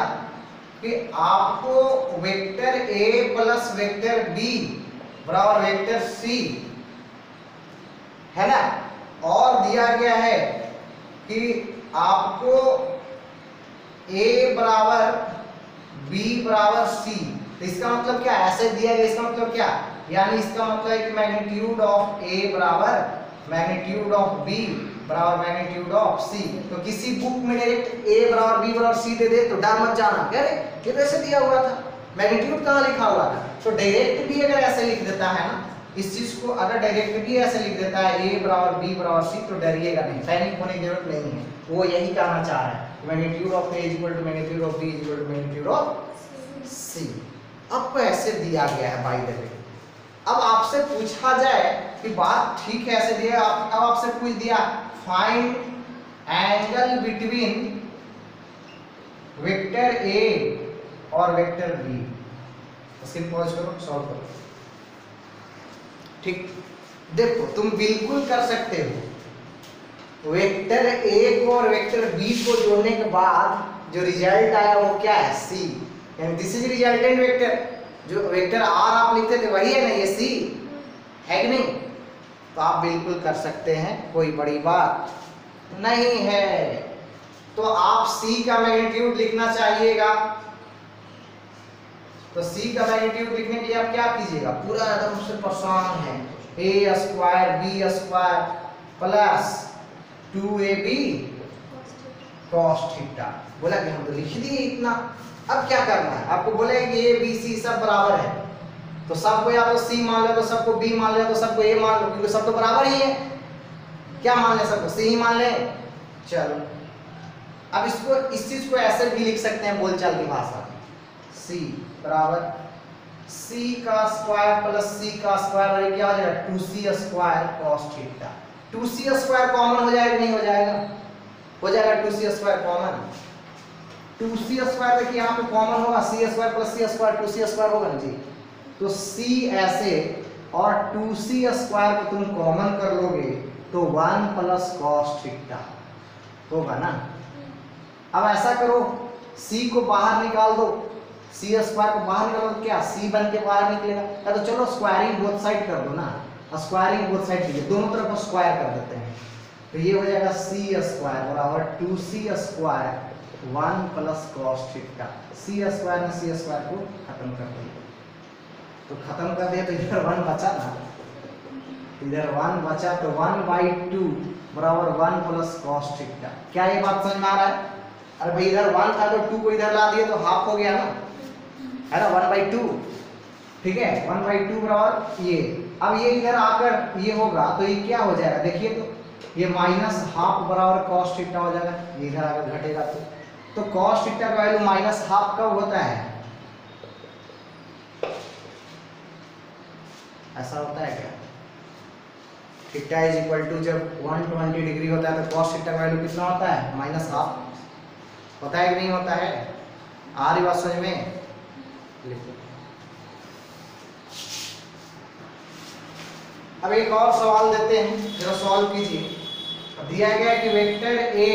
कि आपको vector a plus vector b बराबर वेक्टर c है ना, और दिया गया है कि आपको a बराबर b बराबर c। तो इसका मतलब क्या, ऐसे दिया गया, इसका मतलब क्या, यानी इसका मतलब है कि मैग्नीट्यूड ऑफ a बराबर मैग्नीट्यूड ऑफ b बराबर मैग्नीट्यूड ऑफ c। तो किसी बुक में डायरेक्ट a बराबर b बराबर c दे दे तो डर मत जाना, कह रहे ये तो ऐसे दिया हुआ था, मैग्नीट्यूड कहाँ लिखा हुआ था। तो डायरेक्ट भी अगर ऐसे लिख देता है ना, इस चीज को अगर डायरेक्ट भी ऐसे लिख देता है a बराबर b बराबर c, तो डरिएगा नहीं, पैनिक होने की जरूरत नहीं है। वो यही कहना चाह रहा है, magnitude of a equal to magnitude of b equal to magnitude of c। आपको ऐसे दिया गया है बाय द वे। अब आपसे पूछा जाए कि बात ठीक है ऐसे दिया, अब आपसे पूछ दिया find angle between vector a और वेक्टर b। स्क्रीन पॉज करो, सॉल्व करो, ठीक। देखो तुम बिल्कुल कर सकते हो, वेक्टर a को और वेक्टर b को जोड़ने के बाद जो रिजल्ट आया वो क्या है, c, यानी दिस इज रिजल्टेंट वेक्टर। जो वेक्टर r आप लिखते थे वही है ना, ये c है कि नहीं। तो आप बिल्कुल कर सकते हैं, कोई बड़ी बात नहीं है। तो आप c का मैग्नीट्यूड लिखना चाहिएगा। तो c का मैग्नीट्यूड लिखने के लिए आप क्या कीजिएगा, पूरा एकदम से परेशान है, a square b square plus 2ab cos theta. बोला कि हम तो लिख दिए इतना, अब क्या करना है, आपको बोले कि a b c सब बराबर है, तो सबको या तो c मान लो, तो सबको b मान लो, तो सबको a मान लो, क्योंकि सब तो बराबर ही है। क्या मान ले, सबको c ही मान ले। चलो अब इसको, इस चीज को ऐसे भी लिख सकते हैं बोलचाल की भाषा में, c बराबर c का स्क्वायर प्लस c का स्क्वायर, क्या हो जाएगा 2c square cos theta. 2c square common हो जाएगा, नहीं हो जाएगा, हो जाएगा 2c square common. 2c square देखिए यहाँ पे कॉमन होगा, c square plus c square 2c square होगा ना जी। तो c ऐसे और 2c स्क्वायर को तुम कॉमन कर लोगे तो 1 प्लस cos थीटा होगा ना। अब ऐसा करो, c को बाहर निकाल दो, c स्क्वायर को बाहर निकालो तो क्या c बन के बाहर निकलेगा। या तो चलो स्क्वायरिंग बोथ साइड कर दो ना, स्क्वायरिंग बोथ साइड कीजिए, दोनों तरफ स्क्वायर कर देते हैं। तो ये हो जाएगा c स्क्वायर बराबर 2c square 1 plus cos theta. c square में c स्क्वायर को खत्म कर दिया, तो खत्म कर दिया तो इधर 1 बचा ना, इधर 1 बचा, तो 1/2 बराबर 1 प्लस cos थीटा। क्या ये बात समझ में आ रहा है। अरे भाई इधर 1 था तो 2 को इधर ला दिए तो हाफ हो गया ना, है ना, 1/2, ठीक है, 1/2 बराबर ये। अब ये इधर आकर ये होगा तो ये क्या हो जाएगा, देखिए तो ये माइनस हाफ बराबर cos थीटा हो जाएगा, ये इधर आकर घटेगा तो cos थीटा का वैल्यू माइनस हाफ कब होता है, ऐसा होता है क्या। थीटा इज इक्वल टू जब 120 डिग्री होता है तो cos थीटा का वैल्यू कितना होता है, माइनस हाफ होता है कि नहीं होता है। आ रही बात समझ में, लिखो। अब एक और सवाल देते हैं, जरा सॉल्व कीजिए। दिया गया है कि vector a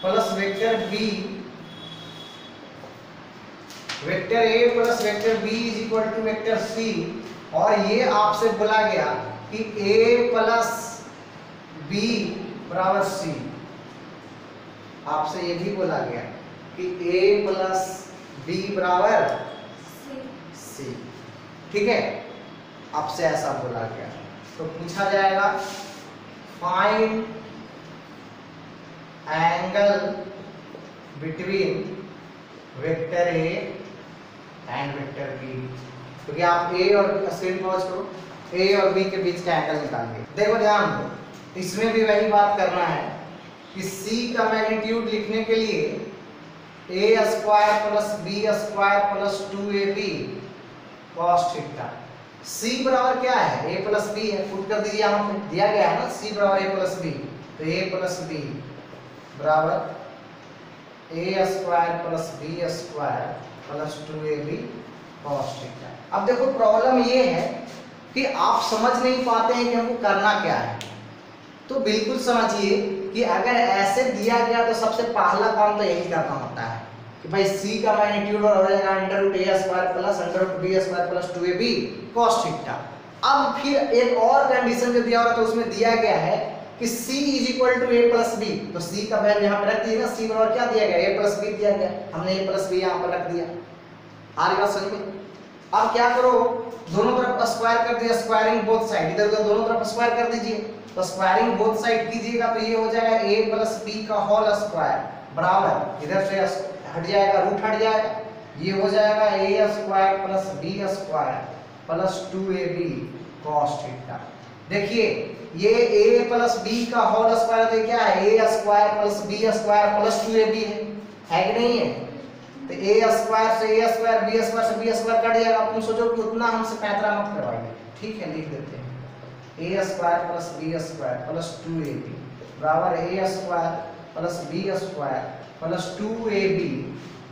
plus vector b, vector a plus vector b is equal to vector c, और ये आपसे बोला गया कि a प्लस b बराबर c। आपसे ये भी बोला गया कि a प्लस b बराबर c, ठीक है, आपसे ऐसा बोला गया। तो पूछा जाएगा find angle between vector a and vector b, क्योंकि आप a और स्क्रीन पॉज करो, a और b के बीच का एंगल निकालिए। देखो ध्यान दो, इसमें भी वही बात करना है कि c का मैग्नीट्यूड लिखने के लिए a square plus b square plus 2ab cos theta. c बराबर क्या है, a प्लस b है, पुट कर दीजिए, यहाँ पे दिया गया है ना c बराबर a प्लस b, तो a प्लस b बराबर a square plus b square plus 2ab cos theta. अब देखो प्रॉब्लम ये है कि आप समझ नहीं पाते हैं कि हमको करना क्या है। तो बिल्कुल समझिए कि अगर ऐसे दिया गया तो सबसे पहला काम तो यही करना होता है कि भाई c का मैग्नीट्यूड और हो जाएगा under root a square plus under root b square plus 2ab cos theta. अब फिर एक और कंडीशन जो दिया हुआ तो उसमें दिया गया है कि c is equal to a plus b, तो c का वैल्यू यहाँ पे रख दिए ना, c बराबर क्या दिया गया a प्लस b दिया गया, हमने a प्लस b यहाँ पर रख दिया। आ रही बात समझ में? अब क्या करो, दोनों तरफ स्क्वायर कर दिया, स्क्वायरिंग बोथ साइड, इधर उधर दोनों तरफ स्क्वायर कर दीजिए, तो स्क्वायरिंग बोथ साइड कीजिएगा तो ये हो जाएगा a प्लस b का होल स्क्वायर बराबर, इधर से हट जाएगा, रूट हट जाएगा, ये हो जाएगा a square plus b square plus 2ab cos theta. देखिए ये a प्लस b का होल स्क्वायर तो क्या है, a square plus b square plus 2ab है कि नहीं है? तो a स्क्वायर से a स्क्वायर b स्क्वायर से b स्क्वायर कट जाएगा। तुम सोचो कि उतना हमसे पैंतरा मत करवाइए, ठीक है, लिख देते हैं a square plus b square plus 2ab बराबर a square plus b square plus 2ab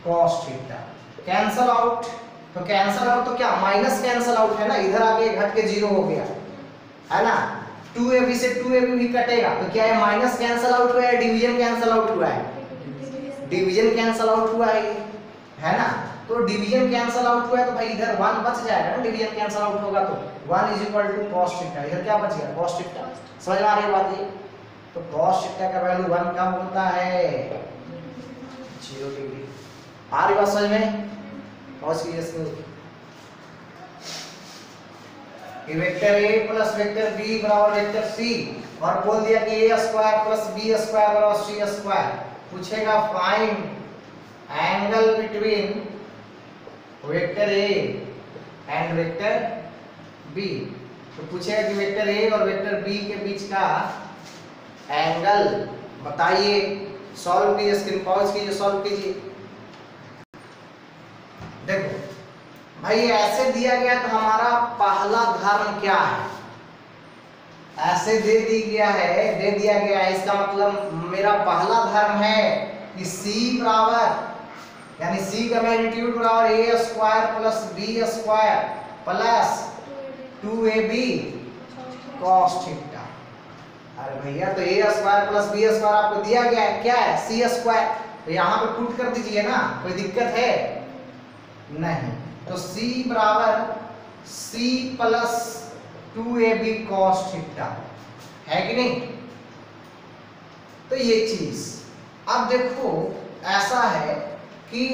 cos theta. Cancel out, तो कैंसल आउट तो क्या माइनस कैंसल आउट है ना, इधर आके घट के 0 हो गया है ना, 2ab से 2ab भी कटेगा तो क्या है, माइनस कैंसल आउट हुआ है, डिवीजन कैंसल आउट हुआ है, डिवीजन कैंसल आउट हुआ है ना। तो डिवीजन कैंसल आउट हुआ है तो भाई इधर 1 बच जाएगा ना, डिवीजन कैंसल आउट होगा तो 1 is equal to cos theta, इधर क्या बच गया cos थीटा। समझ में आ रही है बात ये? तो cos थीटा का वैल्यू 1 कब होता है, 0 डिग्री। आ रही बात समझ में? पॉज कीजिए इसको। ये vector a plus vector b बराबर वेक्टर c, और बोल दिया कि a square plus b square बराबर c स्क्वायर। पूछेगा find angle between vector a and vector b, तो पूछेगा कि वेक्टर a और वेक्टर b के बीच का एंगल बताइए। सॉल्व कीजिए, स्क्रीन पॉज कीजिए, सॉल्व कीजिए। देखो भाई ऐसे दिया गया तो हमारा पहला धर्म क्या है, ऐसे दे दिया है, इसका मतलब मेरा पहला धर्म है कि c बराबर, यानी c का मैग्नीट्यूड बराबर a square plus b square plus 2ab cos theta. अरे भैया तो a square plus b square आपको दिया गया है, क्या है c स्क्वायर, तो यहाँ पे पुट कर दीजिए ना, कोई दिक्कत है नहीं। तो c बराबर c plus 2ab cos theta है कि नहीं। तो ये चीज अब देखो ऐसा है कि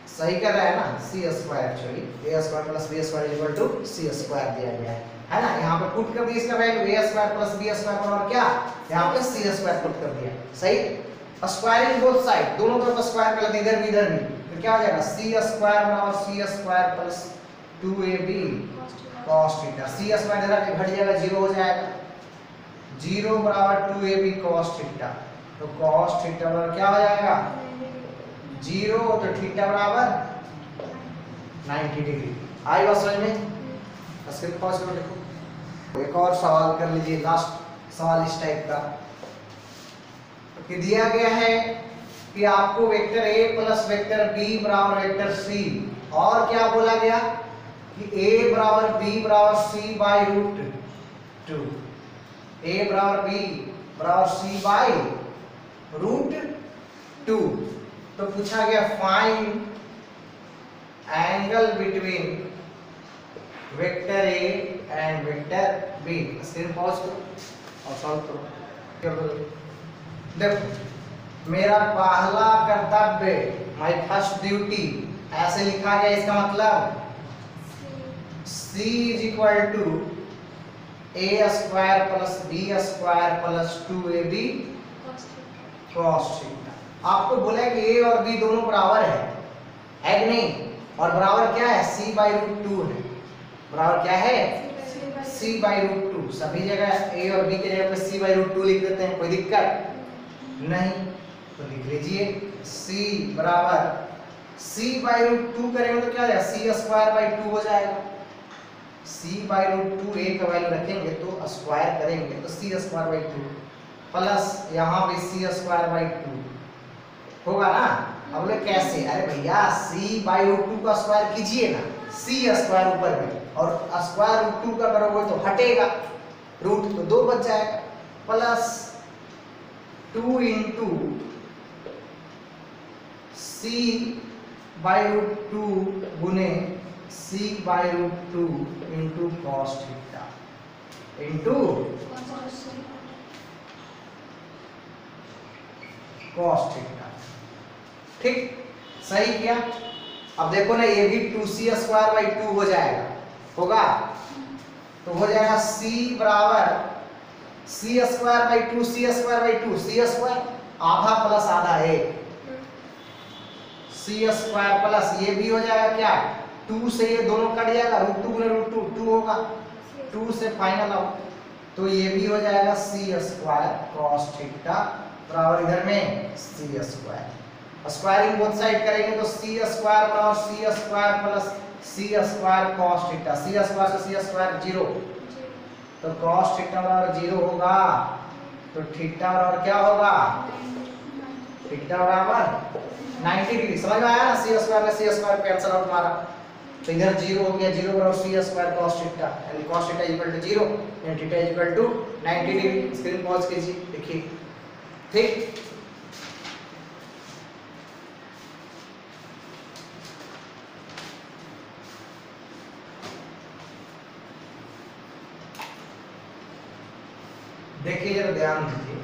सही कर रहा है ना, c square actually a square plus b square equal to c square दिया गया है ना। यहाँ पे पुट कर दिया इसका value a square plus b square बराबर क्या, यहाँ पे c स्क्वायर पुट कर दिया, सही। स्क्वायरिंग बोथ साइड, दोनों तरफ स्क्वायर कर लेते, इधर भी इधर भी, तो क्या हो जाएगा c स्क्वायर बराबर c square plus 2ab cos theta. c square इधर घट जाएगा, 0 हो जाएगा, 0 बराबर 2ab cos थीटा, तो cos थीटा बराबर क्या हो जाएगा 0, तो थीटा बराबर 90 डिग्री। आई बात समझ में? स्क्रीन पॉज करो, देखो एक और सवाल कर लीजिए, लास्ट सवाल इस टाइप का कि दिया गया है कि आपको vector a plus vector b बराबर वेक्टर c, और क्या बोला गया कि a बराबर b बराबर c बाई रूट 2, a बराबर b बराबर c बाई रूट 2। तो पूछा गया find angle between vector a and vector b। Screen pause करो और सॉल्व करो। क्या बोलो, देखो मेरा पहला कर्तव्य, माय फर्स्ट ड्यूटी, ऐसे लिखा गया, इसका मतलब c is equal to a square plus b square plus 2ab cos theta. आपको बोला कि a और b दोनों बराबर है कि नहीं, और बराबर क्या है c बाई रूट 2 है, बराबर क्या है c बाई रूट 2। सभी जगह a और b के जगह पे c बाई रूट 2 लिख देते हैं, कोई दिक्कत नहीं, तो लिख लीजिए c बराबर c बाई रूट 2 करेंगे तो क्या हो जाएगा, c स्क्वायर बाई 2 हो जाएगा, c बाई रूट 2 a का वैल्यू रखेंगे तो स्क्वायर करेंगे तो c स्क्वायर बाई 2 प्लस यहाँ भी c स्क्वायर बाई 2 होगा ना, अब बोले कैसे? अरे भैया c बाई रूट टू का स्क्वायर कीजिए ना, c स्क्वायर ऊपर में और स्क्वायर रूट टू का करोगे तो हटेगा रूट, तो 2 बच जाएगा, plus 2 into c by root two गुने c by root two into cos theta into cos theta. ठीक, सही किया। अब देखो ना, ये भी 2c स्क्वायर बाई 2 हो जाएगा, होगा तो हो जाएगा c बराबर c square by 2, c square by 2, c square आधा प्लस आधा है, c स्क्वायर प्लस ये भी हो जाएगा क्या, 2 से ये दोनों कट जाएगा, रूट 2 गुने रूट 2 2 होगा, 2 से फाइनल आउट, तो ये भी हो जाएगा c स्क्वायर कॉस थीटा बराबर इधर में c square, squaring both side करेंगे तो c square plus c square plus c square cos theta, c square से c स्क्वायर 0, तो कॉस थीटा बराबर 0 होगा, तो थीटा बराबर क्या होगा, थीटा बराबर 90 डिग्री। समझ में आया ना, c स्क्वायर में c स्क्वायर कैंसिल आउट मारा तो इधर 0 हो गया, 0 बराबर c स्क्वायर कॉस थीटा, यानी कॉस थीटा इक्वल टू 0 यानी theta equal to 90 degree. Screen pause कीजिए, देखिए। ठीक, देखिए जरा ध्यान दीजिए,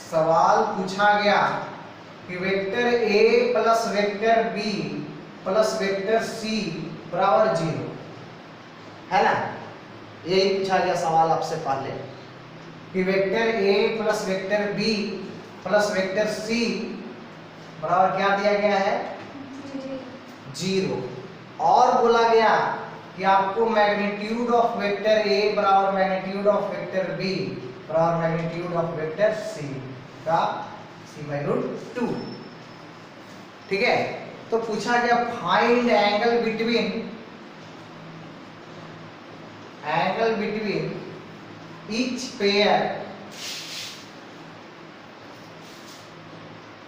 सवाल पूछा गया कि vector a plus vector b plus vector c बराबर 0 है ना, यही पूछा गया सवाल आपसे पहले कि vector a plus vector b plus vector c बराबर क्या दिया गया है, 0, और बोला गया कि आपको मैग्नीट्यूड ऑफ वेक्टर a बराबर मैग्नीट्यूड ऑफ वेक्टर b बराबर मैग्नीट्यूड ऑफ वेक्टर c का c बाई रूट 2। ठीक है, तो पूछा गया find angle between each pair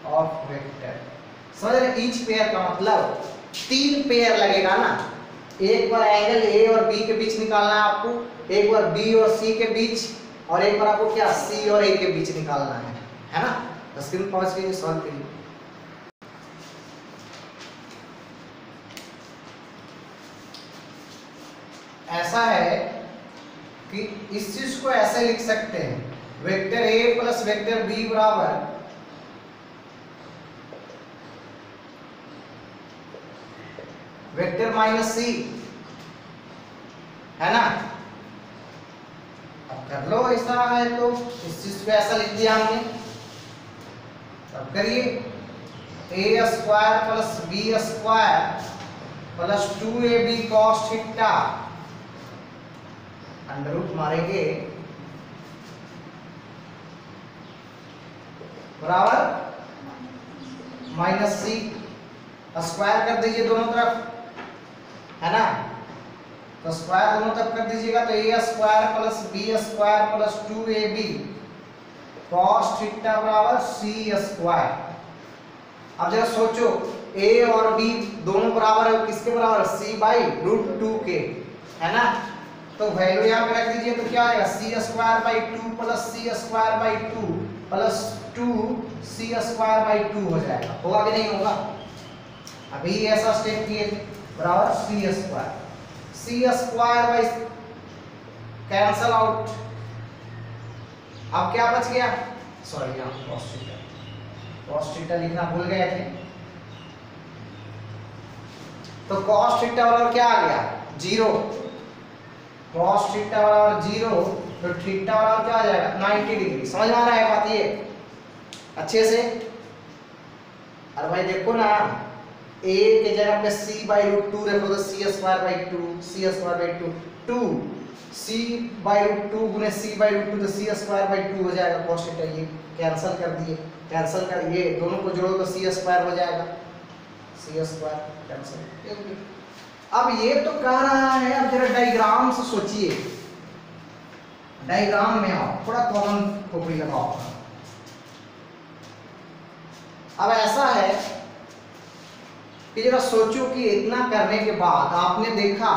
of vector. समझ रहे, ईच पेयर का मतलब 3 पेयर लगेगा ना, एक बार एंगल a और b के बीच निकालना है आपको, एक बार b और c के बीच, और एक बार आपको क्या c और a के बीच निकालना है ना। स्क्रीन पॉज कीजिए, सॉल्व कीजिए। ऐसा है कि इस चीज को ऐसे लिख सकते हैं, vector a plus vector b बराबर वेक्टर माइनस c, है ना। अब कर लो, ऐसा है तो इस चीज को ऐसा लिख दिया हमने, अब करिए a square plus b square plus 2ab cos theta under root मारेंगे बराबर माइनस c, स्क्वायर कर दीजिए दोनों तरफ, है ना, तो स्क्वायर दोनों तरफ कर दीजिएगा तो a square plus b square plus 2ab cos theta बराबर c स्क्वायर। अब जरा सोचो, a और b दोनों बराबर है, किसके बराबर, c बाई रूट 2 के, है ना, तो वैल्यू यहाँ पे रख दीजिए तो क्या आएगा, c square by 2 plus c square by 2 plus 2 c square by 2 हो जाएगा, होगा कि नहीं होगा। अभी ऐसा स्टेप किए थे, बराबर c square by cancel out. अब क्या बच गया, सॉरी यहाँ cos थीटा लिखना भूल गए थे, तो cos थीटा बराबर क्या आ गया, 0, cos थीटा बराबर 0, तो थीटा बराबर क्या आ जाएगा, 90 डिग्री। समझ में आ रहा है बात ये अच्छे से। अरे भाई देखो ना, a के जगह पे c बाई रूट 2 रखो तो c square by 2, c square by 2, 2 c by root 2 गुने c बाई रूट 2 तो c स्क्वायर बाई 2 हो जाएगा, cos थीटा ये कैंसिल कर दिए, कैंसिल कर ये दोनों को जोड़ो तो c स्क्वायर हो जाएगा, c स्क्वायर कैंसिल। अब ये तो कह रहा है, अब जरा डायग्राम से सोचिए, डायग्राम में आओ, थोड़ा कॉमन खोपड़ी लगाओ। अब ऐसा है कि जरा सोचो कि इतना करने के बाद आपने देखा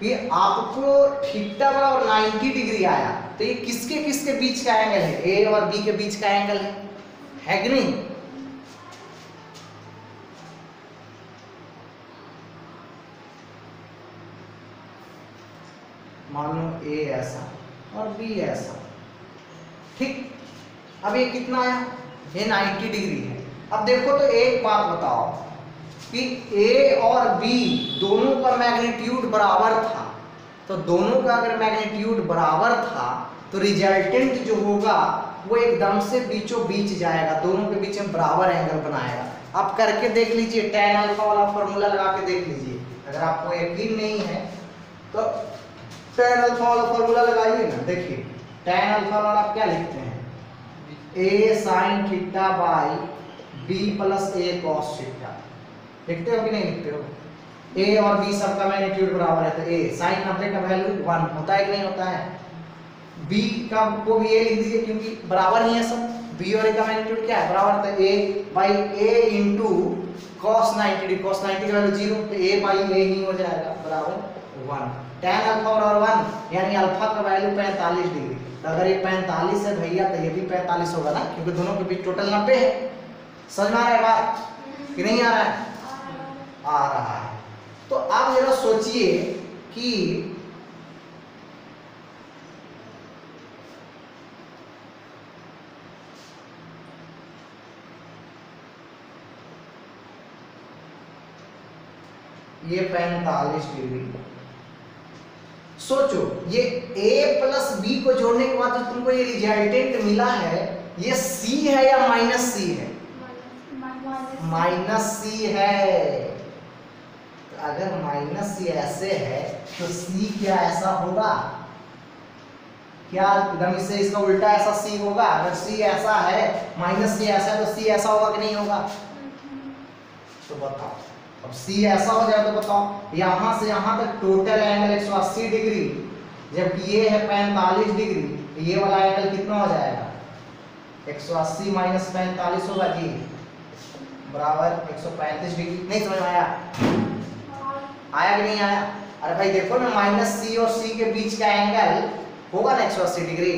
कि आपको थीटा बराबर 90 डिग्री आया, तो ये किसके किसके बीच का एंगल है? ए और बी के बीच का एंगल है कि नहीं? मान लो ए ऐसा और बी ऐसा, ठीक। अब ये कितना आया? ये 90 डिग्री है। अब देखो तो एक बात बताओ कि ए और बी दोनों का मैग्नीट्यूड बराबर था, तो दोनों का अगर मैग्नीट्यूड बराबर था तो रिजल्टेंट जो होगा वो एकदम से बीचों बीच जाएगा, दोनों के बीच में बराबर एंगल बनाएगा। आप करके देख लीजिए, tan अल्फा वाला फॉर्मूला लगा के देख लीजिए। अगर आपको यकीन नहीं है तो tan अल्फा वाला फॉर्मूला लगाइए ना, देखिए tan अल्फा वाला आप क्या लिखते हैं? a sin theta by b plus a cos theta. लिखते हो कि नहीं लिखते हो? a और b सबका मैग्नीट्यूड बराबर है, तो a sin 90 का वैल्यू 1 होता है कि नहीं होता है? b का को भी a लिख दीजिए क्योंकि बराबर ही है सब, b और a का मैग्नीट्यूड क्या है? बराबर, तो a by a into cos 90, cos 90 का वैल्यू 0, तो a बाई a ही हो जाएगा बराबर 1। tan अल्फा बराबर 1 यानी अल्फा का वैल्यू 45 डिग्री। तो अगर ये 45 है भैया तो ये भी 45 होगा ना, क्योंकि दोनों के बीच टोटल 90 है। समझ में आ रहा है बात कि नहीं आ रहा है? आ रहा है। तो आप जरा सोचिए कि ये 45 डिग्री, सोचो ये a प्लस b को जोड़ने के बाद जो तुमको ये रिजल्टेंट मिला है, ये c है या माइनस c है? माइनस c है। तो अगर माइनस c ऐसे है तो c क्या ऐसा होगा क्या? एकदम इससे इसका उल्टा ऐसा c होगा। अगर c ऐसा है, माइनस c ऐसा है, तो c ऐसा होगा कि नहीं होगा? तो बताओ, अब c ऐसा हो जाए तो बताओ, यहां से यहां तक टोटल एंगल 180 डिग्री, जबकि ये है 45 डिग्री, तो ये वाला एंगल कितना हो जाएगा? 180 माइनस 45 होगा जी, बराबर 135 डिग्री। नहीं समझ में आया? आया कि नहीं आया? अरे भाई देखो ना, माइनस c और c के बीच का एंगल होगा ना 180 डिग्री,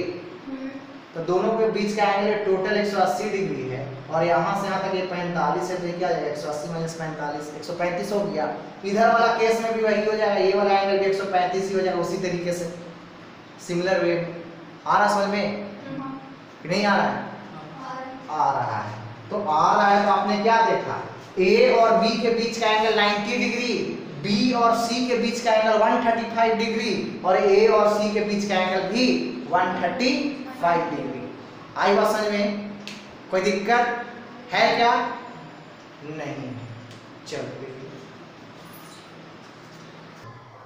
तो दोनों के बीच का एंगल टोटल 180 डिग्री है, और यहाँ से यहाँ तक ये 45 है, तो ये क्या आ जाएगा? 180 माइनस 45 135 हो गया। इधर वाला केस में भी वही हो जाएगा, ये वाला एंगल भी 135 ही हो जाएगा उसी तरीके से, सिमिलर वे। आ रहा समझ में कि नहीं आ रहा है? आ रहा है। तो आ रहा है तो आपने क्या देखा? A और B के बीच का एंगल 90 डिग्री, B और C के बीच का एंगल 135 डिग्री, और A और C के बीच का एंगल भी 135 डिग्री। आई बात समझ में? कोई दिक्कत है क्या? नहीं। चलो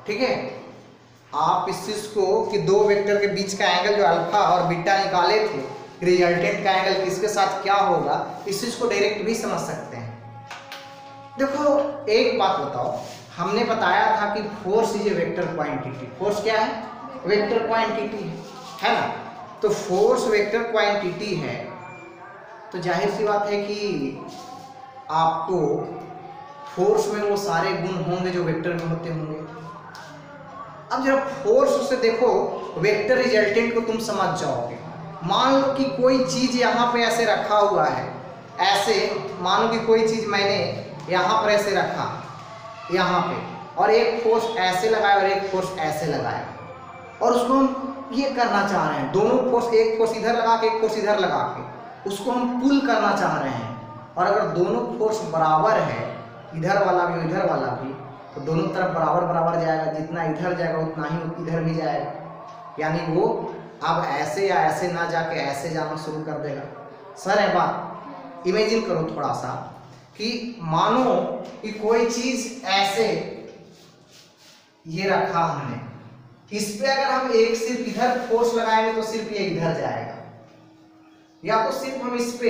ठीक है, आप इस चीज को कि दो वेक्टर के बीच का एंगल जो अल्फा और बीटा निकाले थे, रिजल्टेंट का एंगल किसके साथ क्या होगा, इस चीज को डायरेक्ट भी समझ सकते हैं। देखो एक बात बताओ, हमने बताया था कि force is a vector quantity. Force क्या है? वेक्टर क्वांटिटी है ना। तो फोर्स वेक्टर क्वांटिटी है, तो जाहिर सी बात है कि आपको फोर्स में वो सारे गुण होंगे जो वेक्टर में होते होंगे। अब जरा फोर्स से देखो, वेक्टर रिजल्टेंट को तुम समझ जाओगे। मान लो कि कोई चीज यहाँ पे ऐसे रखा हुआ है, ऐसे मानो कि कोई चीज मैंने यहाँ पर ऐसे रखा, यहाँ पे, और एक फोर्स ऐसे लगाया और एक फोर्स ऐसे लगाया, और उसको हम ये करना चाह रहे हैं, दोनों फोर्स, एक फोर्स इधर लगा के एक फोर्स इधर लगा के उसको हम पुल करना चाह रहे हैं। और अगर दोनों फोर्स बराबर है, इधर वाला भी और इधर वाला भी, तो दोनों तरफ बराबर बराबर जाएगा, जितना इधर जाएगा उतना ही इधर भी जाएगा, यानी वो अब ऐसे या ऐसे ना जाके ऐसे जाना शुरू कर देगा। सर है बात? इमेजिन करो थोड़ा सा कि मानो कि कोई चीज ऐसे ये रखा हमने, इस पे अगर हम एक सिर्फ इधर फोर्स लगाएंगे तो सिर्फ ये इधर जाएगा, या तो सिर्फ हम इस पे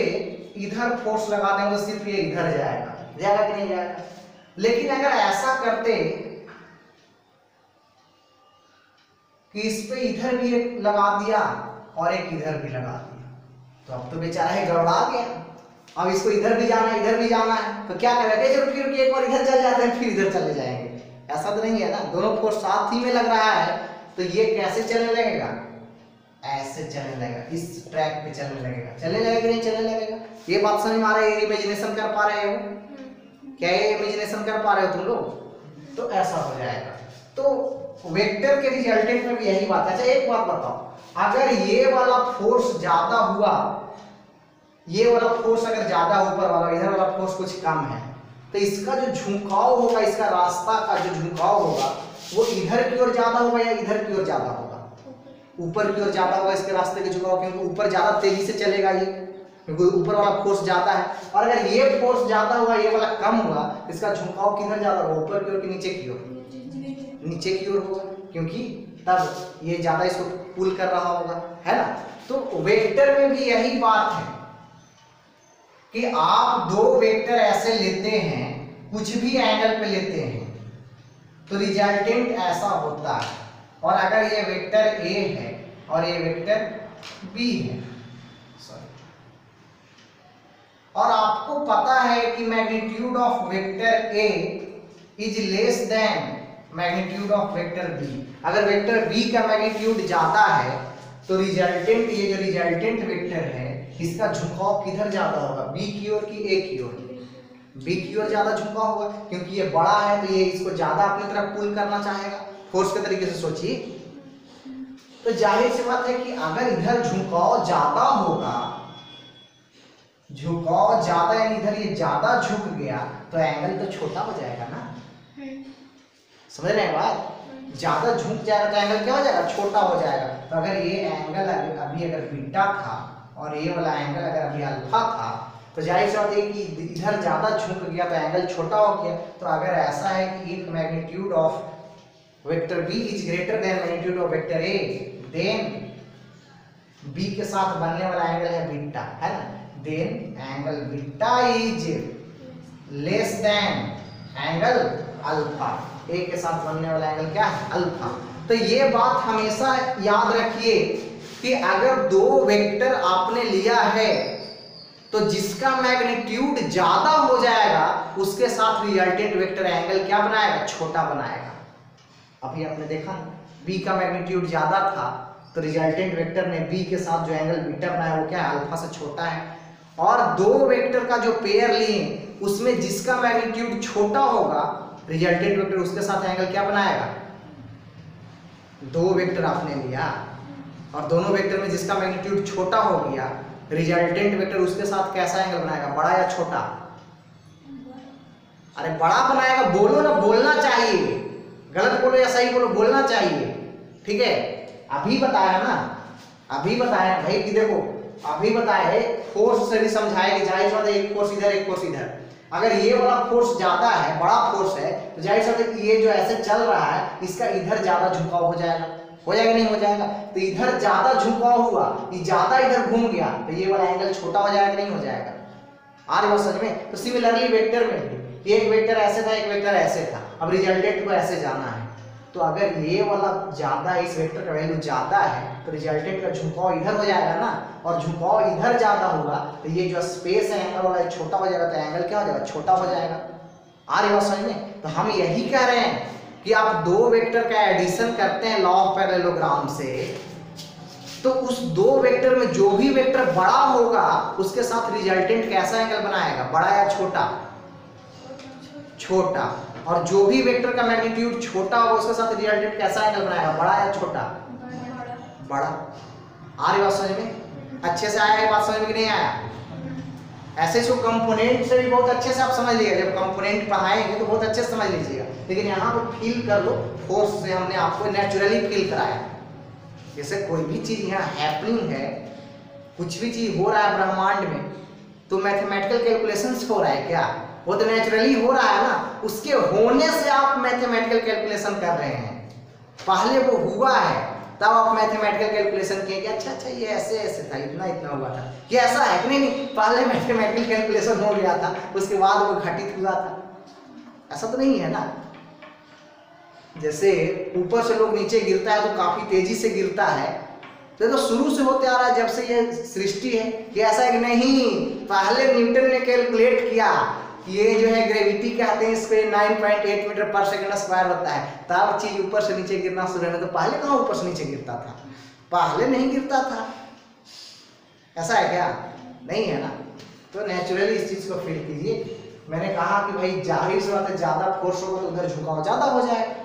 इधर फोर्स लगा देंगे तो सिर्फ ये इधर जाएगा, जाएगा कि नहीं जाएगा? लेकिन अगर ऐसा करते कि इस पे इधर भी एक लगा दिया और एक इधर भी लगा दिया, तो अब तो बेचारा है गड़बड़ा गया। अब इसको इधर भी जाना है इधर भी जाना है, तो क्या करेगा, चलो फिर एक बार इधर चल जाते हैं फिर इधर चले जाएंगे, ऐसा तो नहीं है ना, दोनों फोर्स साथ ही में लग रहा है। तो ये कैसे चलने लगेगा, ऐसे चलने लगेगा, इस ट्रैक पे चलने लगेगा, चलने लगेगा नहीं चलने लगेगा। ये बात समझ में आ रही है, इमेजिनेशन कर पा रहे हो क्या, ये इमेजिनेशन कर पा रहे हो तुम लोग, तो ऐसा हो जाएगा। तो वेक्टर के रिजल्टेंट में भी यही बात है। अच्छा एक बात बताओ, अगर ये वाला फोर्स ज्यादा हुआ, ये वाला फोर्स अगर ज्यादा ऊपर वाला, इधर वाला फोर्स कुछ कम है, तो इसका जो झुकाव होगा, इसका रास्ता का जो झुकाव होगा वो इधर की ओर ज्यादा होगा या इधर की ओर ज्यादा होगा, ऊपर की ओर ज्यादा होगा इसके रास्ते के झुकाव, क्योंकि ऊपर ज्यादा तेजी से चलेगा ये, क्योंकि ऊपर वाला फोर्स ज्यादा है। और अगर ये फोर्स ज्यादा हुआ ये वाला कम हुआ, इसका झुकाव किधर ज्यादा होगा, ऊपर की ओर कि नीचे की ओर, नीचे की ओर होगा, क्योंकि तब ये ज्यादा इसको पुल कर रहा होगा, है ना। तो वेक्टर में भी यही बात है कि आप दो वेक्टर ऐसे लेते हैं, कुछ भी एंगल पे लेते हैं, तो रिजल्टेंट ऐसा होता है। और अगर ये वेक्टर ए है और ये वेक्टर बी है, और आपको पता है कि magnitude of vector A is less than magnitude of vector B. अगर वेक्टर बी का मैग्नीट्यूड ज्यादा है तो रिजल्टेंट, ये जो रिजल्टेंट वेक्टर है इसका झुकाव किधर ज्यादा होगा, बी की ओर की ए की ओर, बी की ओर ज्यादा झुकाव होगा, क्योंकि ये बड़ा है तो ये इसको ज्यादा अपनी तरफ पुल करना चाहेगा, फोर्स के तरीके से सोचिए। तो जाहिर सी बात है कि अगर इधर झुकाव ज्यादा होगा, झुकाव ज्यादा यानी इधर ये ज्यादा झुक गया, तो एंगल तो छोटा हो जाएगा ना, समझ रहे हैं बात, ज्यादा झुक जाएगा तो एंगल क्या हो जाएगा, छोटा हो जाएगा। तो अगर ये एंगल अभी अगर बीटा था और ये वाला एंगल अगर अभी अल्फा था, तो जाहिर सी बात है कि इधर ज्यादा झुक गया तो एंगल छोटा हो गया। तो अगर ऐसा है कि if magnitude of vector b is greater than magnitude of vector a, then b के साथ बनने वाला एंगल है बीटा, है ना, then angle beta is less than angle alpha, a के साथ बनने वाला एंगल क्या है, अल्फा। तो ये बात हमेशा याद रखिए कि अगर दो वेक्टर आपने लिया है तो जिसका मैग्नीट्यूड ज्यादा हो जाएगा उसके साथ रिजल्टेंट वेक्टर एंगल क्या बनाएगा, छोटा बनाएगा। अभी आपने देखा बी का मैग्नीट्यूड ज्यादा था तो रिजल्टेंट वेक्टर ने बी के साथ जो एंगल बीटा बनाया वो क्या है, अल्फा से छोटा है। और दो वेक्टर का जो पेयर लिए उसमें जिसका मैग्नीट्यूड छोटा होगा रिजल्टेंट वेक्टर उसके साथ एंगल क्या बनाएगा, दो वेक्टर आपने लिया और दोनों वेक्टर में जिसका मैग्नीट्यूड छोटा हो गया, रिजल्टेंट वेक्टर उसके साथ कैसा एंगल बनाएगा, बड़ा या छोटा, अरे बड़ा बनाएगा, बोलो ना, बोलना चाहिए, गलत बोलो या सही बोलो, बोलना चाहिए, ठीक है। अभी बताया ना, अभी बताया भाई कि देखो अभी बताया है, फोर्स से भी समझाया कि जाहिर बात है एक फोर्स इधर एक फोर्स इधर, अगर ये वाला फोर्स ज्यादा है, बड़ा फोर्स है, तो जाहिर सी बात है कि ये जो ऐसे चल रहा है इसका इधर ज्यादा झुकाव हो जाएगा, हो जाएगा नहीं हो जाएगा, तो इधर ज्यादा झुकाव हुआ, ये ज्यादा इधर घूम गया तो ये वाला एंगल छोटा हो जाएगा नहीं हो जाएगा, आ रही बात समझ में। तो सिमिलरली वेक्टर में भी एक वेक्टर ऐसे था एक वेक्टर ऐसे था, अब रिजल्टेंट को ऐसे जाना है, तो अगर ये वाला ज्यादा, इस वेक्टर का वैल्यू ज्यादा है तो रिजल्टेंट का झुकाव इधर हो जाएगा ना, और झुकाव इधर ज्यादा होगा तो ये जो स्पेस है एंगल वाला छोटा हो जाएगा, तो एंगल क्या हो जाएगा, छोटा हो जाएगा। आ रही बात समझ में। तो हम यही कह रहे हैं कि आप दो वेक्टर का एडिशन करते हैं लॉ ऑफ पैरेललोग्राम से, तो उस दो वेक्टर में जो भी वेक्टर बड़ा होगा उसके साथ रिजल्टेंट कैसा एंगल बनाएगा, बड़ा या छोटा, छोटा, और जो भी वेक्टर का मैग्नीट्यूड छोटा होगा उसके साथ रिजल्टेंट कैसा एंगल बनाएगा, बड़ा या छोटा, बड़ा। आ रही बात समझ में, अच्छे से आया है बात समझ में कि नहीं आया। ऐसे इसको कंपोनेंट से भी बहुत अच्छे से आप समझ लीजिएगा, जब कंपोनेंट पढ़ाएंगे तो बहुत अच्छे से समझ लीजिएगा, लेकिन यहाँ पे फील कर लो, फोर्स से हमने आपको नेचुरली फील कराया। जैसे कोई भी चीज यहाँ हैपनिंग है, कुछ भी चीज हो रहा है ब्रह्मांड में, तो मैथमेटिकल कैलकुलेशन से हो रहा है क्या, वो तो नेचुरली हो रहा है ना, उसके होने से आप मैथमेटिकल कैलकुलेशन कर रहे हैं, पहले वो हुआ है तब आप मैथमेटिकल कैलकुलेशन किए कि अच्छा अच्छा ये ऐसे ऐसे था, इतना इतना हुआ था, ये ऐसा है कि नहीं, पहले मैथमेटिकल कैलकुलेशन हो गया था उसके बाद वो घटित हुआ था, ऐसा तो नहीं है ना। जैसे ऊपर से लोग नीचे गिरता है तो काफी तेजी से गिरता है, तो शुरू से होते आ रहा है जब से ये सृष्टि है कि ऐसा है कि नहीं, पहले न्यूटन ने कैलकुलेट किया कि ये जो है ग्रेविटी कहते हैं इसको 9.8 मीटर पर सेकंड स्क्वायर होता है, तब चीज ऊपर से नीचे गिरना शुरू होना। तो पहले कहाँ ऊपर से नीचे गिरता था, पहले नहीं गिरता था। ऐसा है क्या? नहीं है ना। तो नेचुरली इस चीज को फील कीजिए। मैंने कहा कि भाई जाहिर सी बात है, ज्यादा फोर्स होगा तो उधर झुकाव ज्यादा हो जाएगा,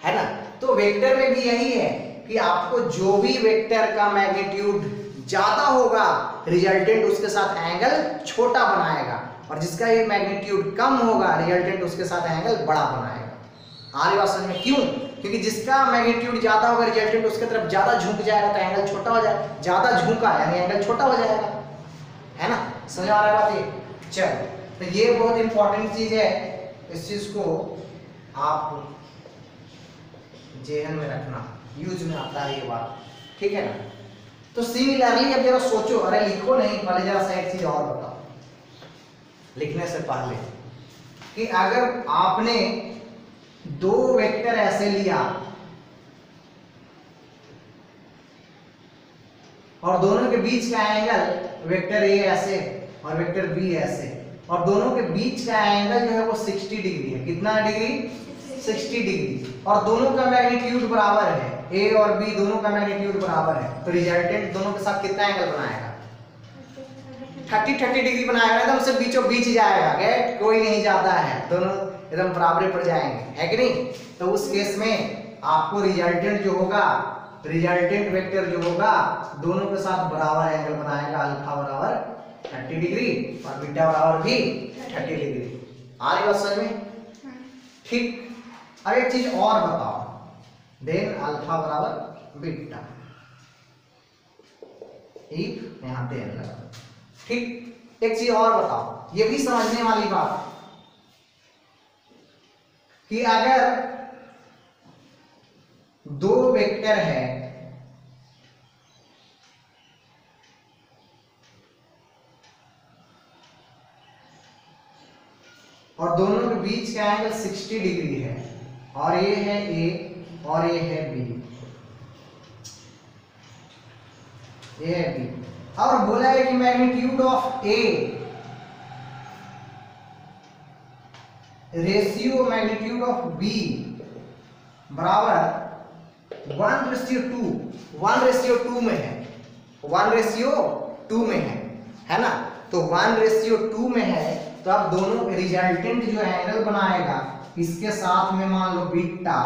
है ना। तो वेक्टर में भी यही है कि आपको जो भी वेक्टर का मैग्नीट्यूड ज्यादा होगा, रिजल्टेंट उसके साथ एंगल छोटा बनाएगा, और जिसका ये मैग्नीट्यूड कम होगा, रिजल्टेंट उसके साथ एंगल बड़ा बनाएगा। आ रही बात समझ में? क्यों? क्योंकि जिसका मैग्नीट्यूड ज्यादा होगा, रिजल्टेंट उसके तरफ ज्यादा झुक जाएगा तो एंगल छोटा हो जाएगा, ज्यादा झुका यानी एंगल छोटा हो जाएगा, है ना। समझ आ रहा है बात ये? चलो, तो ये बहुत इंपॉर्टेंट चीज है, इस चीज को आप जेहन में रखना, यूज में आता है ये बात, ठीक है ना। तो सिमिलरली अब जरा सोचो, अरे लिखो नहीं, पहले जरा सा एक चीज और बताओ लिखने से पहले, कि अगर आपने दो वेक्टर ऐसे लिया और दोनों के बीच का एंगल वेक्टर ए ऐसे और वेक्टर बी ऐसे, और दोनों के बीच का एंगल जो है वो 60 डिग्री है। कितना डिग्री? 60 डिग्री, और दोनों का मैग्नीट्यूड बराबर है, ए और बी दोनों का मैग्नीट्यूड बराबर है, तो रिजल्टेंट दोनों के साथ कितना एंगल बनाएगा? 30 डिग्री बनाएगा, एकदम से बीचों बीच जाएगा, गेट कोई नहीं जाता है, दोनों एकदम बराबर पर जाएंगे, है कि नहीं। तो उस केस में आपको रिजल्टेंट जो होगा, रिजल्टेंट वेक्टर जो होगा, दोनों के साथ बराबर एंगल बनाएगा, अल्फा बराबर 30 डिग्री और बीटा बराबर भी 30 डिग्री। आ रही बात समझ में? ठीक। अब एक चीज और बताओ, देन अल्फा बराबर बीटा, इफ यहां देन लगा, ठीक। एक चीज और बताओ, ये भी समझने वाली बात, कि अगर दो वेक्टर है और दोनों के बीच का एंगल 60 डिग्री है, और ये है ए और ये है बी, ये है बी, और बोला है कि magnitude of A ratio magnitude of B बराबर 1:2, 1:2 में है, 1:2 में है ना। तो 1:2 में है, तो अब दोनों रिजल्टेंट जो एंगल बनाएगा, इसके साथ में मान लो बीटा,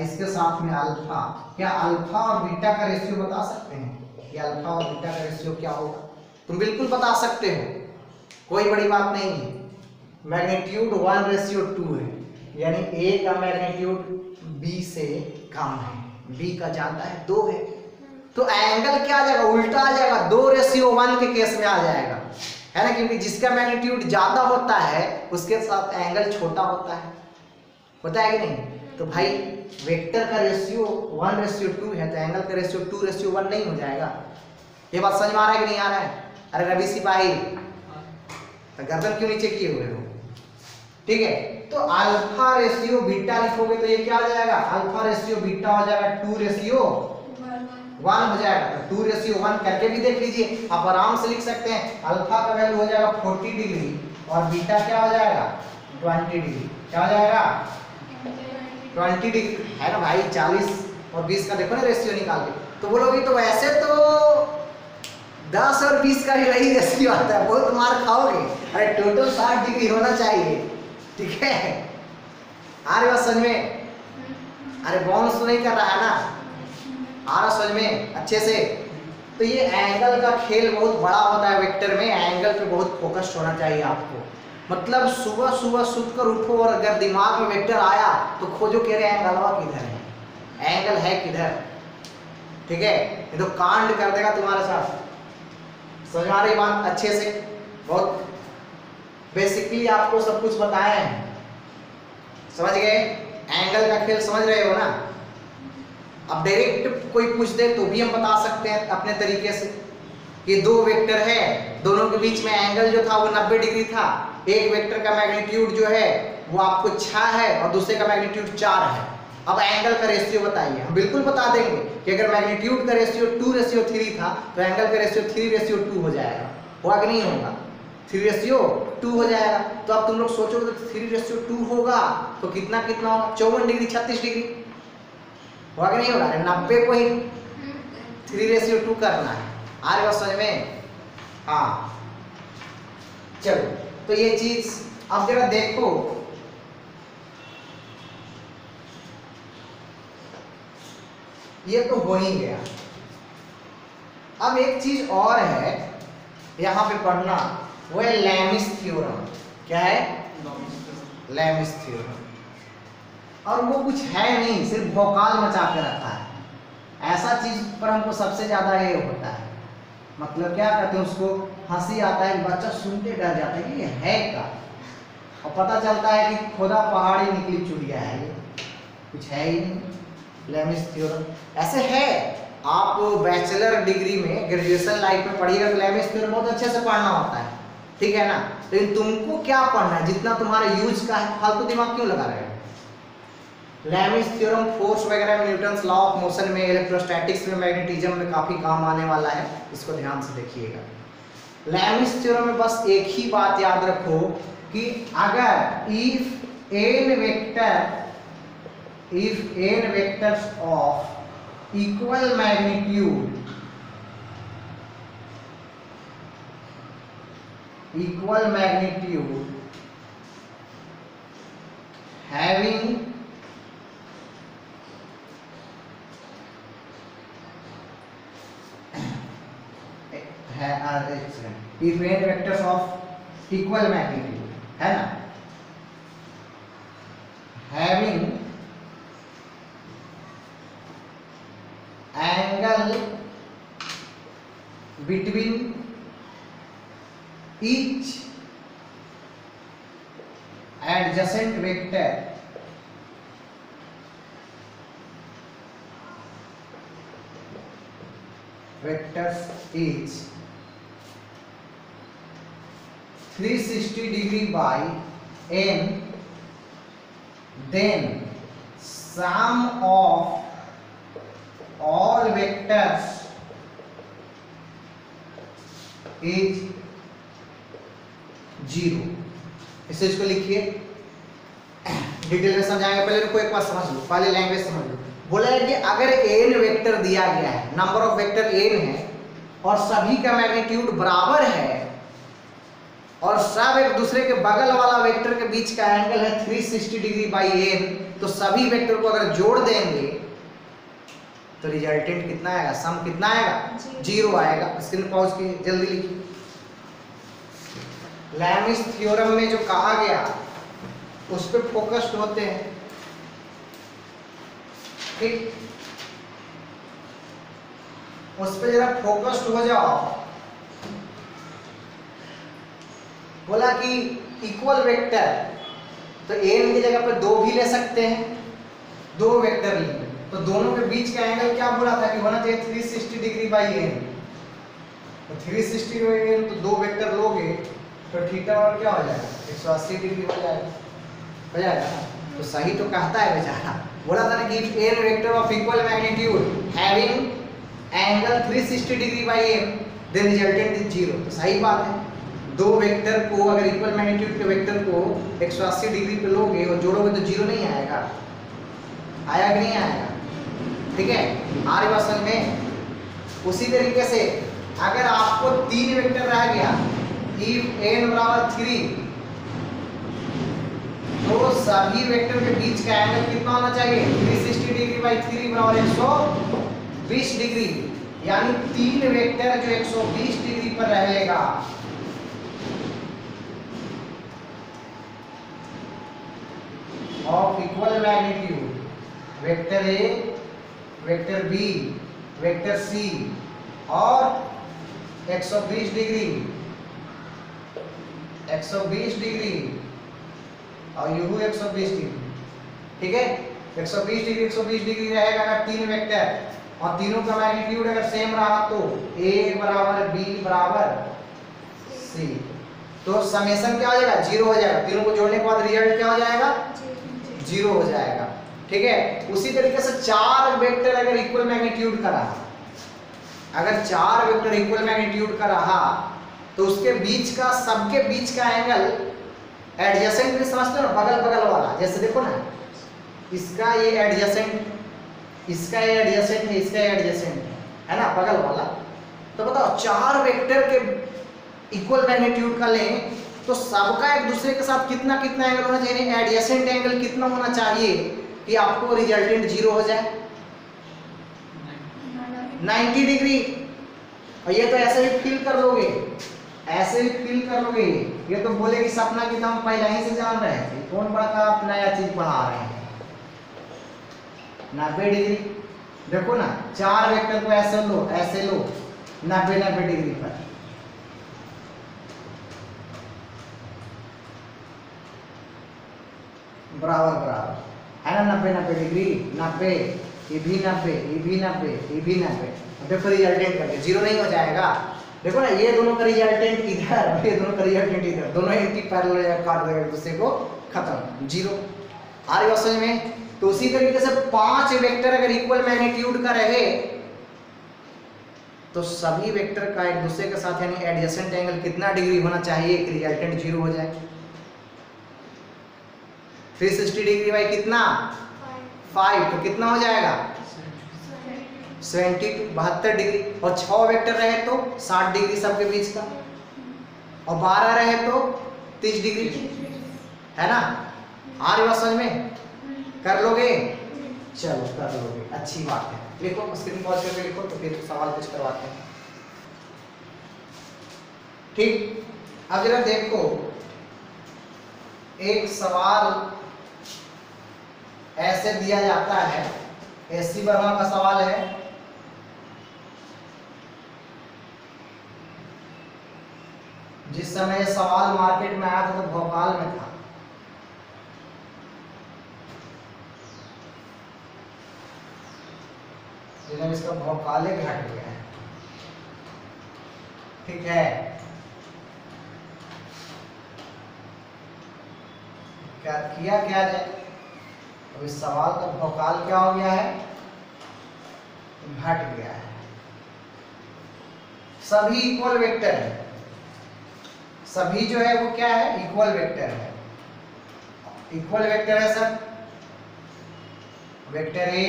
इसके साथ में अल्फा। क्या अल्फा और बीटा का रेशियो बता सकते हैं कि अल्फा और बीटा का रेशियो क्या होगा? तुम बिल्कुल बता सकते हो, कोई बड़ी बात नहीं है। मैग्नीट्यूड 1:2 है, यानी ए का मैग्नीट्यूड बी से कम है, बी का ज्यादा है, 2 है, तो एंगल क्या आ जाएगा? उल्टा आ जाएगा, 2:1 के केस में आ जाएगा, है ना। क्योंकि जिसका मैग्नीट्यूड ज्यादा होता है उसके साथ एंगल छोटा होता है कि नहीं। तो भाई वेक्टर का रेशियो 1:2 है, तो एंगल का रेशियो 2:1 नहीं हो जाएगा? ये बात समझ में आ रहा है कि नहीं आ रहा है? अरे रवि सिपाही, तो गर्दन क्यों नीचे किए हुए हो? ठीक है, तो अल्फा रेशियो बीटा लिखोगे तो ये क्या हो जाएगा? अल्फा रेशियो बीटा हो जाएगा 2:1 हो जाएगा। तो 2:1 करके भी देख लीजिए, आप आराम से लिख सकते हैं। अल्फा का वैल्यू हो जाएगा 40 डिग्री और बीटा क्या हो जाएगा? 20 डिग्री। क्या हो जाएगा? 20 डिग्री, है ना भाई। 40 और 20 का देखो ना रेशियो निकाल के, तो बोलोगे तो वैसे तो 10 और 20 का ही वही रेशियो आता है, बहुत मार खाओगे। अरे टोटल 60 डिग्री होना चाहिए, ठीक है। आ रही बात समझ में? अरे बाउंस तो नहीं कर रहा है ना? आ रहा समझ में अच्छे से? तो ये एंगल का खेल बहुत बड़ा होता है वेक्टर में, एंगल पे बहुत फोकस्ड होना चाहिए आपको। मतलब सुबह सुबह सुत कर उठो और अगर दिमाग में वेक्टर आया तो खोजो कि अरे एंगलवा किधर है, एंगल है किधर, ठीक है। ये तो कांड कर देगा तुम्हारे साथ। समझ आ रही बात अच्छे से? बहुत बेसिकली आपको सब कुछ बताया है, समझ गए? एंगल का खेल समझ रहे हो ना? अब डायरेक्ट कोई पूछ दे तो भी हम बता सकते हैं अपने तरीके से। ये दो वेक्टर है, दोनों के बीच में एंगल जो था वो 90 डिग्री था। एक वेक्टर का मैग्नीट्यूड जो है वो आपको 6 है और दूसरे का मैग्नीट्यूड 4 है। अब एंगल का रेशियो बताइए। हम बिल्कुल बता देंगे कि अगर मैग्नीट्यूड का रेशियो 2:3 था तो एंगल का रेशियो 3:2 हो जाएगा। होगा कि नहीं होगा? 3:2 हो जाएगा। तो अब तुम लोग सोचोगे तो 3:2 होगा तो कितना कितना होगा? 54 डिग्री 36 डिग्री होगा कि नहीं होगा? 90 को ही 3:2 करना है। आ रही बात समझ में? हाँ चलो, तो ये चीज अब जरा देखो, ये तो हो ही गया। अब एक चीज और है यहां पे पढ़ना, वो है लैमिस थ्योरम। क्या है? Lami's theorem. और वो कुछ है नहीं, सिर्फ भौकाल मचा के रखा है। ऐसा चीज पर हमको सबसे ज्यादा ये होता है, मतलब क्या कहते हैं उसको, हंसी आता है, बच्चा सुनते डर जाता है कि ये है क्या, और पता चलता है कि खुदा पहाड़ी निकली चुड़िया है, ये कुछ है ही नहीं। लैमिस थ्योरम ऐसे है, आप बैचलर डिग्री में ग्रेजुएशन लाइफ में पढ़िएगा तो लैमिस थ्योरम बहुत अच्छे से पढ़ना होता है, ठीक है ना। लेकिन तुमको क्या पढ़ना है, जितना तुम्हारे यूज का है, फालतू दिमाग क्यों लगा रहे हो। लैमिस थ्योरम फोर्स वगैरह में, न्यूटन्स लॉ ऑफ मोशन में, इलेक्ट्रोस्टैटिक्स में, मैग्नेटिज्म में काफी काम आने वाला है, इसको ध्यान से देखिएगा। लैमिस थ्योरम में बस एक ही बात याद रखो कि अगर if n vectors of equal magnitude having if n vectors of equal magnitude है ना, having angle between each adjacent vector vectors is 360 degree by n, then sum of all vectors is 0। इस चीज को लिखिए, डिटेल में समझाएंगे, पहले को एक बार समझ लो, पहले लैंग्वेज समझ लो। बोला है कि अगर n वेक्टर दिया गया है, नंबर ऑफ वेक्टर n है और सभी का मैग्नीट्यूड बराबर है और सब एक दूसरे के बगल वाला वेक्टर के बीच का एंगल है 360 डिग्री बाई n, तो सभी वेक्टर को अगर जोड़ देंगे तो रिजल्टेंट कितना आएगा, सम कितना आएगा, 0 आएगा। स्क्रीन पॉज की जल्दी लिखिए। लैमिस थ्योरम में जो कहा गया उस पर फोकस्ड होते हैं, ठीक, उस पर जरा फोकस्ड हो जाओ। बोला कि इक्वल वेक्टर, तो n की जगह पर 2 भी ले सकते हैं, 2 वेक्टर लिए तो दोनों के बीच का एंगल क्या बोला था कि होना चाहिए 360 डिग्री बाई n। तो 360 बाई n तो 2 वेक्टर लोगे तो थीटा और क्या हो जाएगा, 180 डिग्री हो जाएगा ना। तो सही तो कहता है बेचारा, बोला था ना कि n vector of equal magnitude having angle 360 degree by n then resultant is 0। तो सही बात है, 2 वेक्टर को अगर इक्वल मैग्नीट्यूड के वेक्टर को 180 डिग्री पे लोगे और जोड़ोगे तो 0 नहीं आएगा, आया कि नहीं आएगा, ठीक है। आ रही बात समझ में। उसी तरीके से अगर आपको 3 वेक्टर रह गया, इफ n बराबर 3, तो सभी वेक्टर के बीच का एंगल कितना होना चाहिए, 360 डिग्री बाई 3 बराबर 120 डिग्री, यानी 3 वेक्टर जो 120 डिग्री पर रहेगा of equal magnitude, vector A, vector B, vector C और 120 डिग्री और यू 120 डिग्री, ठीक है। 120 डिग्री रहेगा अगर 3 वेक्टर और तीनों का मैग्नीट्यूड अगर सेम रहा तो a बराबर b बराबर c, तो समेशन क्या हो जाएगा, 0 हो जाएगा। तीनों को जोड़ने के बाद रिजल्ट क्या हो जाएगा, 0 हो जाएगा। ठीक है। उसी तरीके से 4 वेक्टर अगर इक्वल मैग्नीट्यूड का रहा, अगर 4 वेक्टर इक्वल मैग्नीट्यूड का रहा तो उसके बीच का, सबके बीच का एंगल एडजेसेंट भी समझते हो ना, बगल बगल वाला। जैसे देखो ना, इसका ये एडजेसेंट, इसका ये एडजेसेंट है, इसका ये एडजेसेंट है ना, बगल वाला। तो बताओ 4 वेक्टर के इक्वल मैग्नीट्यूड का लें तो सबका एक दूसरे के साथ कितना कितना एंगल होना चाहिए, एडजेसेंट एंगल कितना होना चाहिए कि आपको रिजल्टेंट 0 हो जाए, 90 डिग्री। और ये तो ऐसे ही फील कर लोगे, ऐसे ही फील कर लोगे। ये तो बोलेगी सपना की तो हम पहले ही से जान रहे थे, कौन बड़ा का आप नया चीज पढ़ा रहे हैं। 90 डिग्री देखो ना, 4 वेक्टर को ऐसे लो, ऐसे लो, 90 डिग्री पर। बराबर बराबर है ना, 90 डिग्री, 90, ये भी 90, ये भी 90, ये भी 90। देखो रिजल्टेंट करके 0 नहीं हो जाएगा। देखो ना, ये दोनों का रिजल्टेंट इधर, ये दोनों का रिजल्टेंट इधर, दोनों एंटी पैरेलल काट देगा एक दूसरे को, खत्म, 0। आ रही बात समझ में? तो उसी तरीके से 5 वेक्टर अगर इक्वल मैग्नीट्यूड का रहे तो सभी वेक्टर का एक दूसरे के साथ यानी एडजेसेंट एंगल कितना डिग्री होना चाहिए कि रिजल्टेंट 0 हो जाए। 360 डिग्री बाई कितना, 5, तो कितना हो जाएगा 72 डिग्री। और 6 वेक्टर रहे तो 60 डिग्री सबके बीच का, और 12 रहे तो 30 डिग्री, है ना। आ रही बात समझ में? कर लोगे? चलो कर लोगे, अच्छी बात है। लिखो, स्क्रीन पॉज करके लिखो, तो फिर सवाल कुछ करवाते हैं। ठीक, अब जरा देखो, एक सवाल ऐसे दिया जाता है, एससी वर्मा का सवाल है। जिस समय ये सवाल मार्केट में आया था तो भोपाल में था। जिन्हें इसका भौकाले घट गया है। ठीक है, क्या किया क्या जाए। अब इस सवाल का भौकाल क्या हो गया है, घट गया है। सभी इक्वल वेक्टर है, सभी जो है वो क्या है, इक्वल वेक्टर है। इक्वल वेक्टर है सब, vector A,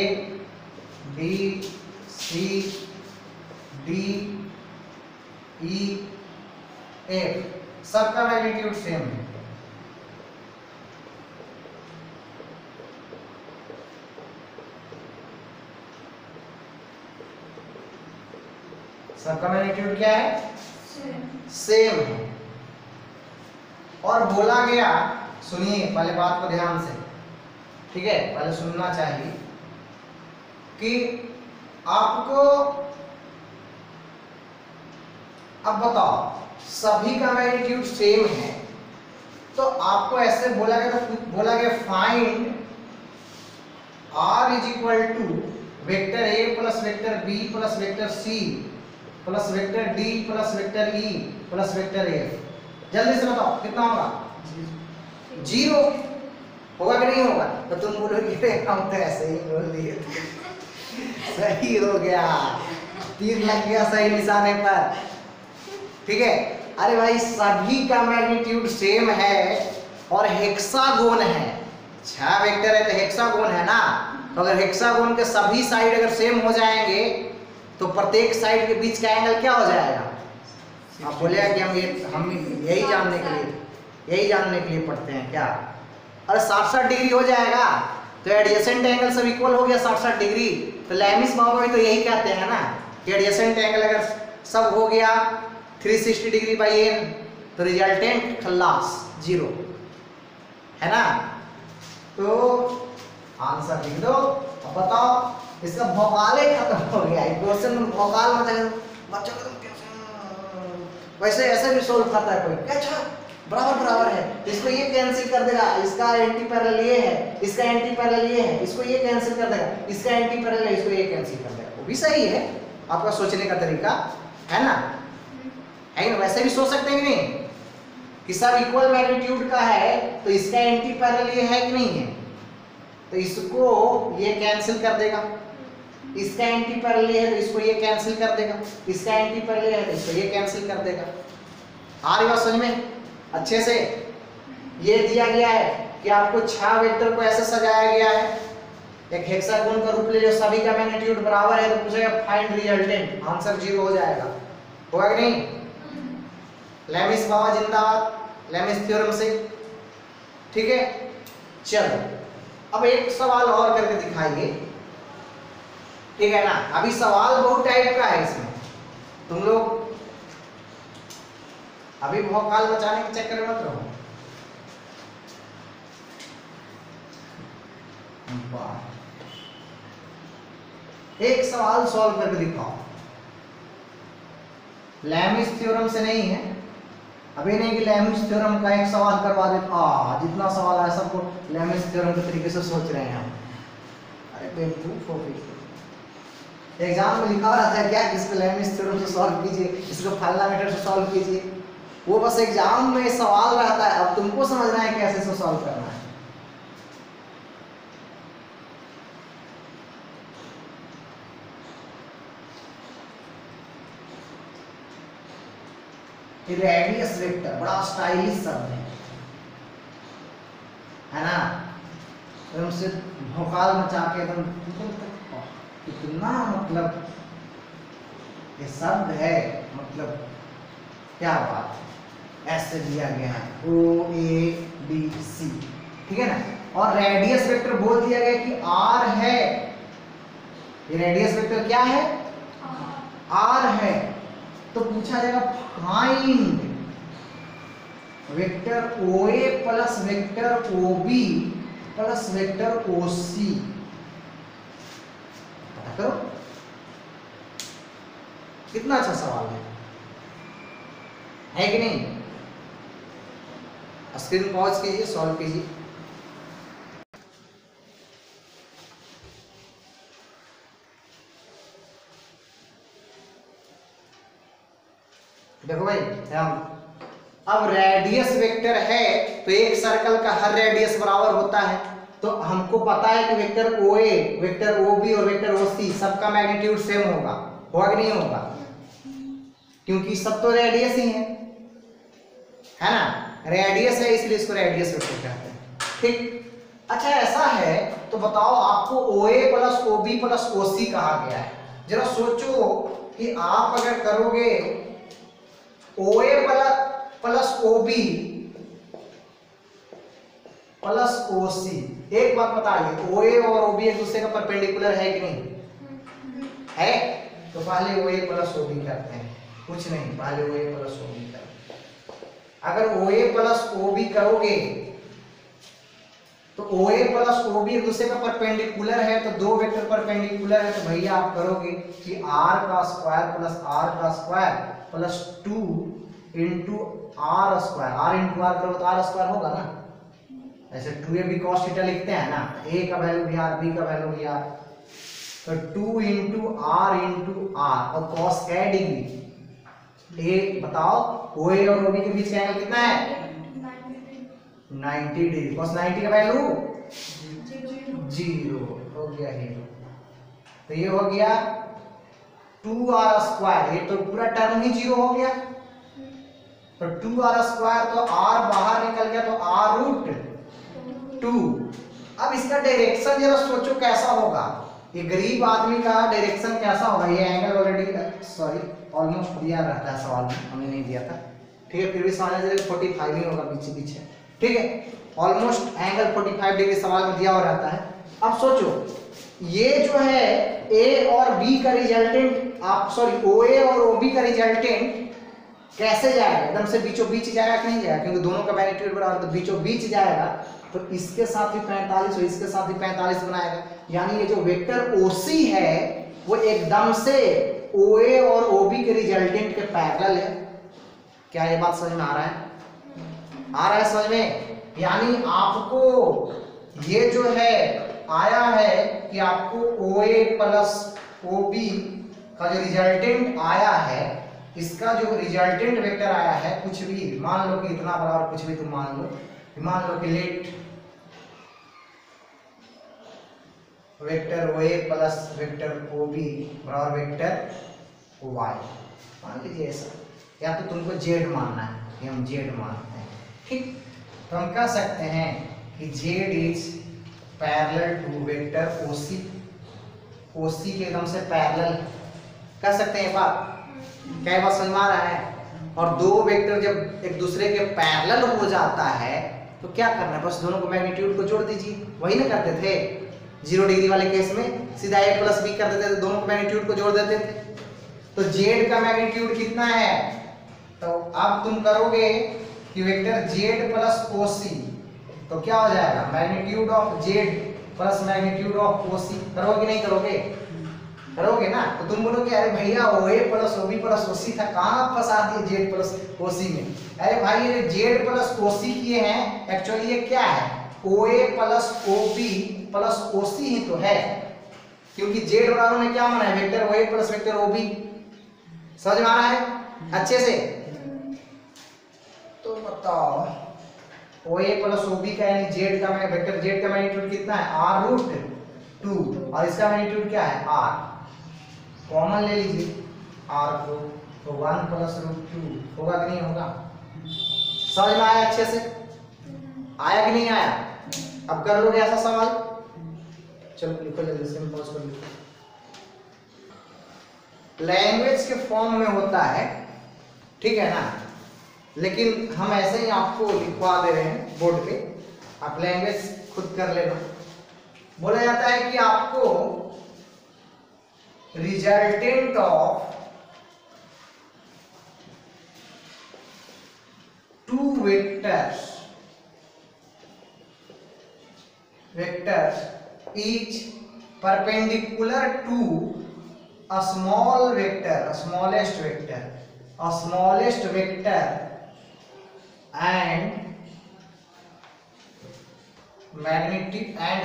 B, C, D, E, F, सबका मैग्नीट्यूड सेम है। सबका मैग्नीट्यूड क्या है, सेम है। और बोला गया, सुनिए पहले बात को ध्यान से, ठीक है, पहले सुनना चाहिए कि आपको अब बताओ सभी का मैग्नीट्यूड सेम है तो आपको ऐसे बोला गया, तो बोला गया find r is equal to vector a plus vector b plus vector c plus vector d plus vector e plus vector f। जल्दी से बताओ कितना होगा, 0 होगा कि नहीं होगा। तो तुम बोलोगे हम तो ऐसे ही बोल दिए सही हो गया, तीर लग गया सही निशाने पर। ठीक है, अरे भाई सभी का मैग्नीट्यूड सेम है और हेक्सागोन है, 6 वेक्टर है तो हेक्सागोन है ना। तो अगर हेक्सागोन के सभी साइड अगर सेम हो जाएंगे तो प्रत्येक साइड के बीच का एंगल क्या हो जाएगा। आप बोलेगा कि हम यही जानने के लिए पढ़ते हैं क्या। अरे 60 डिग्री हो जाएगा तो एडजेसेंट एंगल सब इक्वल हो गया 60 डिग्री। तो लैमिस बाबा भी तो यही कहते हैं ना कि एडजेसेंट एंगल अगर सब हो गया 360 डिग्री बाई एन तो रिजल्टेंट खल्लास 0 है ना। तो आंसर लिख दो। अब बताओ इसका भौकाल खत्म हो गया, क्वेश्चन में भौकाल मतलब बच्चों को वैसे ऐसे भी सोल्व करता है कोई, अच्छा बराबर बराबर है, इसको ये कैंसिल कर देगा, इसका एंटी पैरेलल ये है, इसका एंटी पैरेलल ये है, इसको ये कैंसिल कर देगा, इसका एंटी पैरेलल इसको ये कैंसिल कर देगा। वो भी सही है, आपका सोचने का तरीका है ना, है ना। वैसे भी सोच सकते हैं कि नहीं, कि सब इक्वल मैग्नीट्यूड का है तो इसका एंटी पैरेलल ये है कि नहीं है, तो इसको ये कैंसिल कर देगा, इसका एंटी पैरेलल है तो इसको ये कैंसिल कर देगा, इसका एंटी पैरेलल है तो इसको ये कैंसिल कर देगा। आ रही बात समझ में अच्छे से? ये दिया गया है कि आपको 6 वेक्टर को ऐसे सजाया गया है, एक हेक्सागोन का रूप ले लो, सभी का मैग्नीट्यूड बराबर है तो पूछेगा फाइंड रिजल्टेंट, आंसर 0 हो जाएगा, होगा कि नहीं? लेमिस बाबा जिंदाबाद, लेमिस थ्योरम से, ठीक है। चलो अब एक सवाल और करके दिखाइए, ठीक है ना। अभी सवाल बहुत टाइप का है इसमें, तुम लोग अभी भौकाल मचाने के चक्कर में मत रहो। एक सवाल सॉल्व करके दिखाओ, लेमिस थ्योरम से नहीं है, अभी नहीं कि लेमिस थ्योरम का एक सवाल करवा दे, जितना सवाल है सबको लेमिस थ्योरम के तरीके से सोच रहे हैं हम। अरे बेवकूफ हो गई, एग्जाम में लिखा रहता है क्या कि इसको लेमिस थ्योरम से सॉल्व कीजिए, इसको फलना मेथड से सॉल्व कीजिए, वो बस एग्जाम में सवाल रहता है, अब तुमको समझना है कैसे इसको सॉल्व करना है। रेडियस वेक्टर बड़ा स्टाइलिश शब्द है ना, एकदम से भौकाल मचा के एकदम कितना मतलब ये शब्द है, मतलब क्या बात है, ऐसे दिया गया है OABC, ठीक है ना। और रेडियस वेक्टर बोल दिया गया कि R है, ये रेडियस वेक्टर क्या है, R है, तो पूछा जाएगा find vector OA plus vector OB plus vector OC, पता करो। कितना अच्छा सवाल है कि नहीं? स्क्रीन पॉज कीजिए, सॉल्व कीजिए। देखो भाई, अब रेडियस वेक्टर है तो एक सर्कल का हर रेडियस बराबर होता है, तो हमको पता है कि वेक्टर OA, वेक्टर OB और वेक्टर OC सबका मैग्नीट्यूड सेम होगा, होगा कि नहीं होगा? क्योंकि सब तो रेडियस ही है ना, रेडियस है इसलिए इसको रेडियस वेक्टर कहते हैं, ठीक। अच्छा ऐसा है तो बताओ, आपको OA plus OB plus OC कहा गया है, जरा सोचो कि आप अगर करोगे OA plus OB plus OC, एक बात बताइए, OA और OB एक दूसरे का परपेंडिकुलर है कि नहीं है? तो पहले OA प्लस OB करते हैं, कुछ नहीं, पहले OA प्लस OB करते हैं। अगर OA प्लस OB करोगे तो OA प्लस OB एक दूसरे का परपेंडिकुलर है, तो दो वेक्टर परपेंडिकुलर है, तो भैया आप करोगे कि R का स्क्वायर प्लस R का square plus 2 into R square, R into R करो तो R स्क्वायर होगा ना, ऐसे 2ab cos थीटा लिखते हैं ना, A का वैल्यू भी R, B का वैल्यू भी R, तो 2 इंटू R और cos क्या है, डिग्री। ए बताओ OA और OB के बीच का एंगल कितना है, 90 डिग्री, cos 90 का वैल्यू 0 हो गया है, तो ये हो गया 2R स्क्वायर, ये तो पूरा टर्म ही 0 हो गया, तो 2R स्क्वायर, तो R बाहर निकल गया तो R रूट 2। अब इसका डायरेक्शन जरा सोचो कैसा होगा, ये गरीब आदमी का डायरेक्शन कैसा होगा, ये एंगल ऑलरेडी सॉरी ऑलमोस्ट दिया रहता है सवाल में, हमने नहीं दिया था, ठीक है, फिर भी समझ लीजिए 45 ही होगा पीछे पीछे, ठीक है, ऑलमोस्ट एंगल 45 डिग्री सवाल में दिया हुआ रहता है। अब सोचो ये जो है A और B का रिजल्टेंट, आप सॉरी OA और OB का रिजल्टेंट कैसे जाएगा, एकदम से बीचों बीच जाएगा कि नहीं जाएगा, क्योंकि दोनों का मैग्नीट्यूड बराबर, तो बीचों बीच जाएगा, तो इसके साथ भी 45 और इसके साथ भी 45 बनाएगा, यानी ये जो वेक्टर OC है वो एकदम से OA और OB के रिजल्टेंट के पैरेलल है। क्या ये बात समझ में आ रहा है? आ रहा है समझ में? यानी आपको ये जो है आया है कि आपको OA प्लस OB का जो रिजल्टेंट आया है इसका जो रिजल्टेंट वेक्टर आया है, कुछ भी मान लो कि इतना बराबर कुछ भी तुम मान लो कि late vector O A plus vector O B बराबर वेक्टर ओ वाई, मान लीजिए ऐसा, या तो तुमको जेड मानना है, कि हम जेड मानते हैं, ठीक। तो हम कह सकते हैं कि z is parallel to vector OC, OC के एकदम से पैरेलल कह सकते हैं बात। क्या बात समझ में आ रहा है? और दो वेक्टर जब एक दूसरे के पैरेलल हो जाता है तो क्या करना है, बस दोनों को मैग्नीट्यूड को जोड़ दीजिए, वही ना करते थे 0 डिग्री वाले केस में, सीधा a प्लस बी कर देते थे, दोनों को मैग्नीट्यूड को जोड़ देते थे। तो z का मैग्नीट्यूड कितना है, तो अब तुम करोगे कि वेक्टर z प्लस ओसी, तो क्या हो जाएगा magnitude of z plus magnitude of OC, करोगे कि नहीं करोगे? करोगे ना। तो तुम बोलोगे अरे भैया O A plus O B plus OC था, कहाँ फंसा दिए जेड प्लस ओसी में? अरे भाई ये जेड प्लस ओसी किए हैं, एक्चुअली ये क्या है, O A plus O B plus OC ही तो है, क्योंकि जेड वालों ने क्या माना है, vector O A plus vector O B. समझ में आ रहा है अच्छे से? तो बताओ ओ ए प्लस ओ बी का यानी जेड का वेक्टर जेड का मैग्नीट्यूड कितना है, आर रूट 2, और इसका मैग्नीट्यूड क्या है, आर। कॉमन ले लीजिए आर को, तो 1 प्लस रूट 2 होगा कि नहीं होगा? समझ में आया अच्छे से? आया कि नहीं आया? अब कर लोगे ऐसा सवाल? चलो लिखो जल्दी से, पॉज कर लिखो। लैंग्वेज के फॉर्म में होता है, ठीक है ना, लेकिन हम ऐसे ही आपको लिखवा दे रहे हैं बोर्ड पे, आप लैंग्वेज खुद कर लेना। बोला जाता है कि आपको resultant of two vectors each perpendicular to a smallest vector and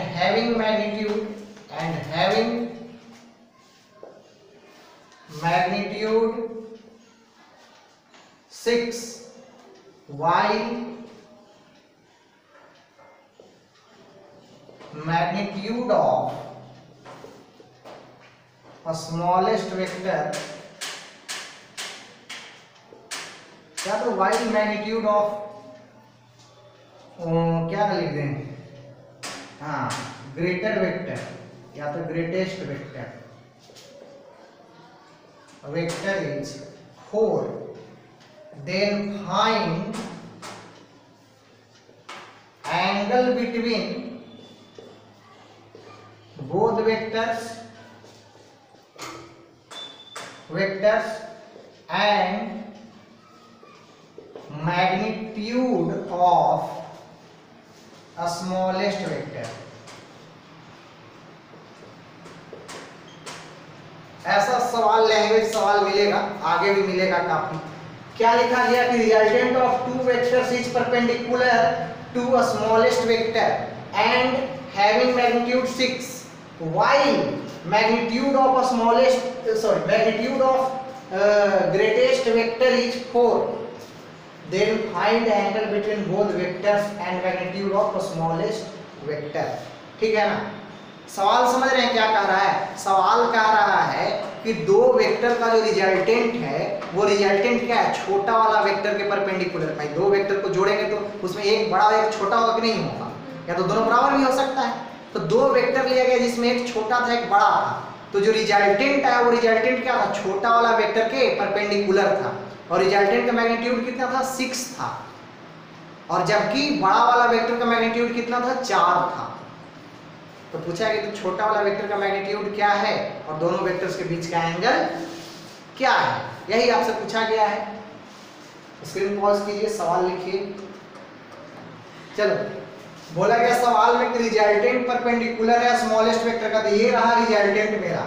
having magnitude 6, while magnitude of a smallest vector, क्या तो while magnitude of क्या लिख दें, हाँ ग्रेटर वेक्टर या तो greatest vector is 4, then find angle between both vectors and magnitude of a smallest vector। ऐसा सवाल लैंग्वेज सवाल मिलेगा, आगे भी मिलेगा काफी। क्या लिखा गया कि resultant of two vectors is perpendicular to a smallest vector and having magnitude 6, while magnitude of greatest vector is 4, then find angle between both vectors and magnitude of smallest vector। ठीक है ना? सवाल समझ रहे हैं क्या कह रहा है? सवाल कह रहा है कि दो वेक्टर का जो रिजल्टेंट है वो रिजल्टेंट क्या है, छोटा वाला वेक्टर के परपेंडिकुलर। भाई दो वेक्टर को जोड़ेंगे तो उसमें एक बड़ा एक छोटा होगा कि नहीं होगा, या तो दोनों बराबर भी हो सकता है। तो दो वेक्टर लिया गया जिसमें एक छोटा था एक बड़ा था, तो जो रिजल्टेंट आया वो रिजल्टेंट क्या था, छोटा वाला वेक्टर के परपेंडिकुलर था, और रिजल्टेंट का मैग्नीट्यूड कितना था, 6 था, और जबकि बड़ा वाला वेक्टर का मैग्नीट्यूड कितना था, 4 था। तो पूछा है कि तो छोटा वाला वेक्टर का मैग्नीट्यूड क्या है और दोनों वेक्टर्स के बीच का एंगल क्या है, यही आपसे पूछा गया है। स्क्रीन पॉज कीजिए, सवाल लिखिए। चलो, बोला गया सवाल में कि रिजल्टेंट परपेंडिकुलर है स्मॉलेस्ट वेक्टर का, तो ये रहा रिजल्टेंट मेरा,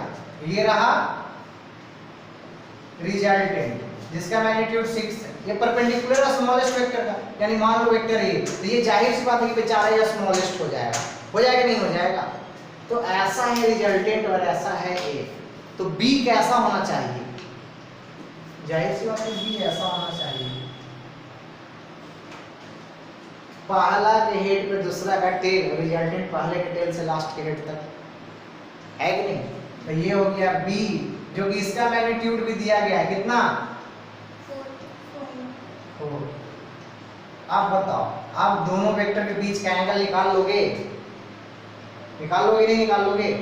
ये रहा रिजल्टेंट जिसका मैग्नीट्यूड 6 है, ये परपेंडिकुलर है स्मॉलेस्ट वेक्टर का, यानी मान लो वेक्टर ए, तो ये जाहिर सी बात है कि बेचारा ये स्मॉलेस्ट हो जाएगा, हो जाएगा नहीं हो जाएगा। तो ऐसा है रिजल्टेंट और ऐसा है ए, तो बी कैसा होना चाहिए, जाहिर सी बात है भी ऐसा होना चाहिए, पहला के हेड पे दूसरा का टेल, रिजल्टेंट पहले के टेल से लास्ट के हेड तक, है कि नहीं? तो ये हो गया बी, जो कि इसका मैग्नीट्यूड भी दिया गया है कितना? 4। अब बताओ, आप दोनों वेक्टर के बीच का एंगल निकाल लोगे? निकाल लोगे नहीं निकाल लोगे?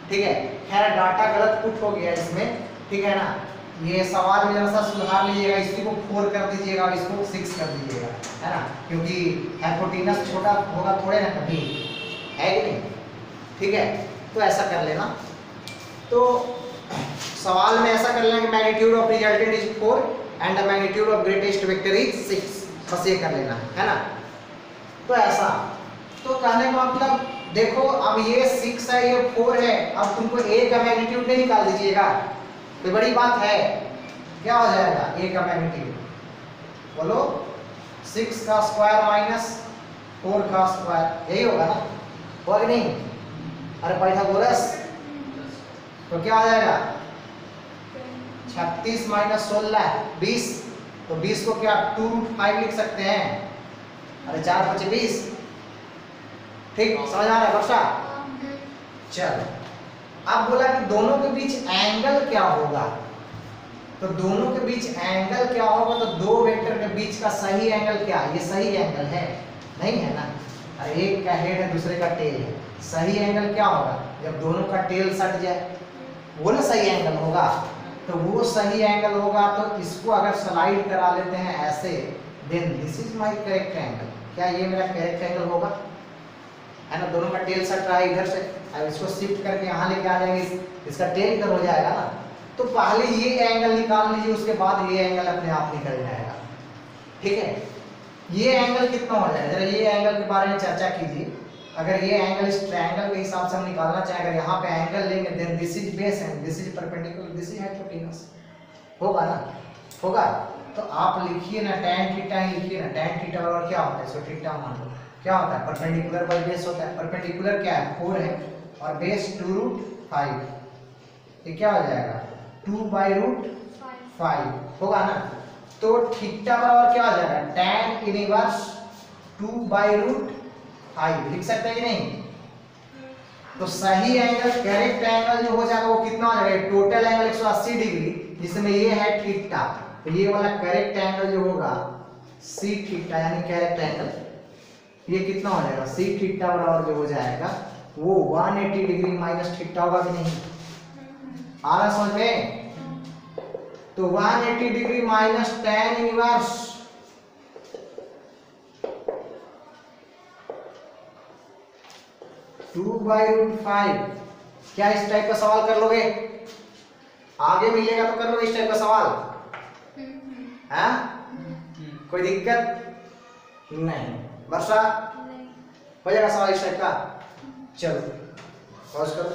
ठीक है, खैर डाटा गलत पुट हो गया इसमें, ठीक है ना? ये सवाल में जरा सा सुधार लीजिएगा, इसी को 4 कर दीजिएगा और इसको 6 कर दीजिएगा, है ना? क्योंकि हाइपोटेनस छोटा होगा थोड़े ना कभी, है कि नहीं? ठीक है, तो ऐसा कर लेना। तो सवाल में ऐसा कर लेना कि magnitude of resultant is 4 and the magnitude of greatest vector is 6, बस ये कर लेना है ना? तो ऐसा, तो कहने का मतलब देखो, अब ये 6 है, ये 4 है, अब तुमको a का मैग्नीट्यूड नहीं निकाल दीजिएगा, तो बड़ी बात है, क्या हो जाएगा a का मैग्नीट्यूड? बोलो 6 का स्क्वायर माइनस 4 का स्क्वायर, यही होगा ना? होगा कि नहीं? अरे पाइथागोरस, तो क्या आ जाएगा? 36 माइनस 16 20, तो 20 को क्या 2√5 लिख सकते हैं? अरे 4 × 5 = 20, ठीक समझ आ रहा है वर्षा? चलो, अब बोला कि दोनों के बीच एंगल क्या होगा, तो दोनों के बीच एंगल क्या होगा, तो दो वेक्टर के बीच का सही एंगल क्या? ये सही एंगल है नहीं है ना? अरे एक का हेड है दूसरे का टेल है, सही एंगल क्या होगा? जब दोनों का टेल सट जाए, वो ना सही एंगल होगा। तो वो सही एंगल होगा, तो इसको अगर स्लाइड करा लेते हैं ऐसे, then this is my correct angle. क्या ये मेरा करेक्ट एंगल होगा? है ना? दोनों का टेल सट रहा है इधर से, अब इसको शिफ्ट करके यहाँ लेके आ जाएंगे, इसका टेल इधर हो जाएगा ना। तो पहले ये एंगल निकाल लीजिए, उसके बाद ये एंगल अपने आप निकल जाएगा, ठीक है? ये एंगल कितना हो जाएगा, जरा ये एंगल के बारे में चर्चा कीजिए। अगर ये एंगल इस ट्रायंगल के हिसाब से हम निकालना चाहें, अगर यहाँ पे एंगल लेंगे, then this is base and this is perpendicular, this is hypotenuse, होगा ना? होगा। तो आप लिखिए ना tan थीटा ही लिखिए ना, tan थीटा बराबर क्या होता है? सो थीटा मान लो क्या होता है? परपेंडिकुलर बाय बेस होता है। परपेंडिकुलर क्या है? 4 है और बेस 2√5, ये क्या हो जाएगा? 2/√5 होगा ना? तो थीटा बराबर क्या हो जाएगा? tan इनवर्स 2/√5 लिख सकते हैं कि नहीं? तो सही एंगल, करेक्ट एंगल जो हो जाएगा वो कितना हो जाएगा? टोटल एंगल 180 डिग्री, जिसमें ये है थीटा, तो ये वाला करेक्ट एंगल जो होगा सी थीटा, यानी करेक्ट एंगल, ये कितना हो जाएगा? सी थीटा बराबर जो हो जाएगा वो 180 डिग्री माइनस थीटा होगा कि नहीं? आ रहा समझ में? तो 180 डिग्री माइनस tan इनवर्स 2/√5। क्या इस टाइप का सवाल कर लोगे? आगे मिलेगा तो कर लो इस टाइप का सवाल, हाँ? कोई दिक्कत नहीं? वर्षा, हो जाएगा सवाल इस टाइप का? चलो पॉज करो।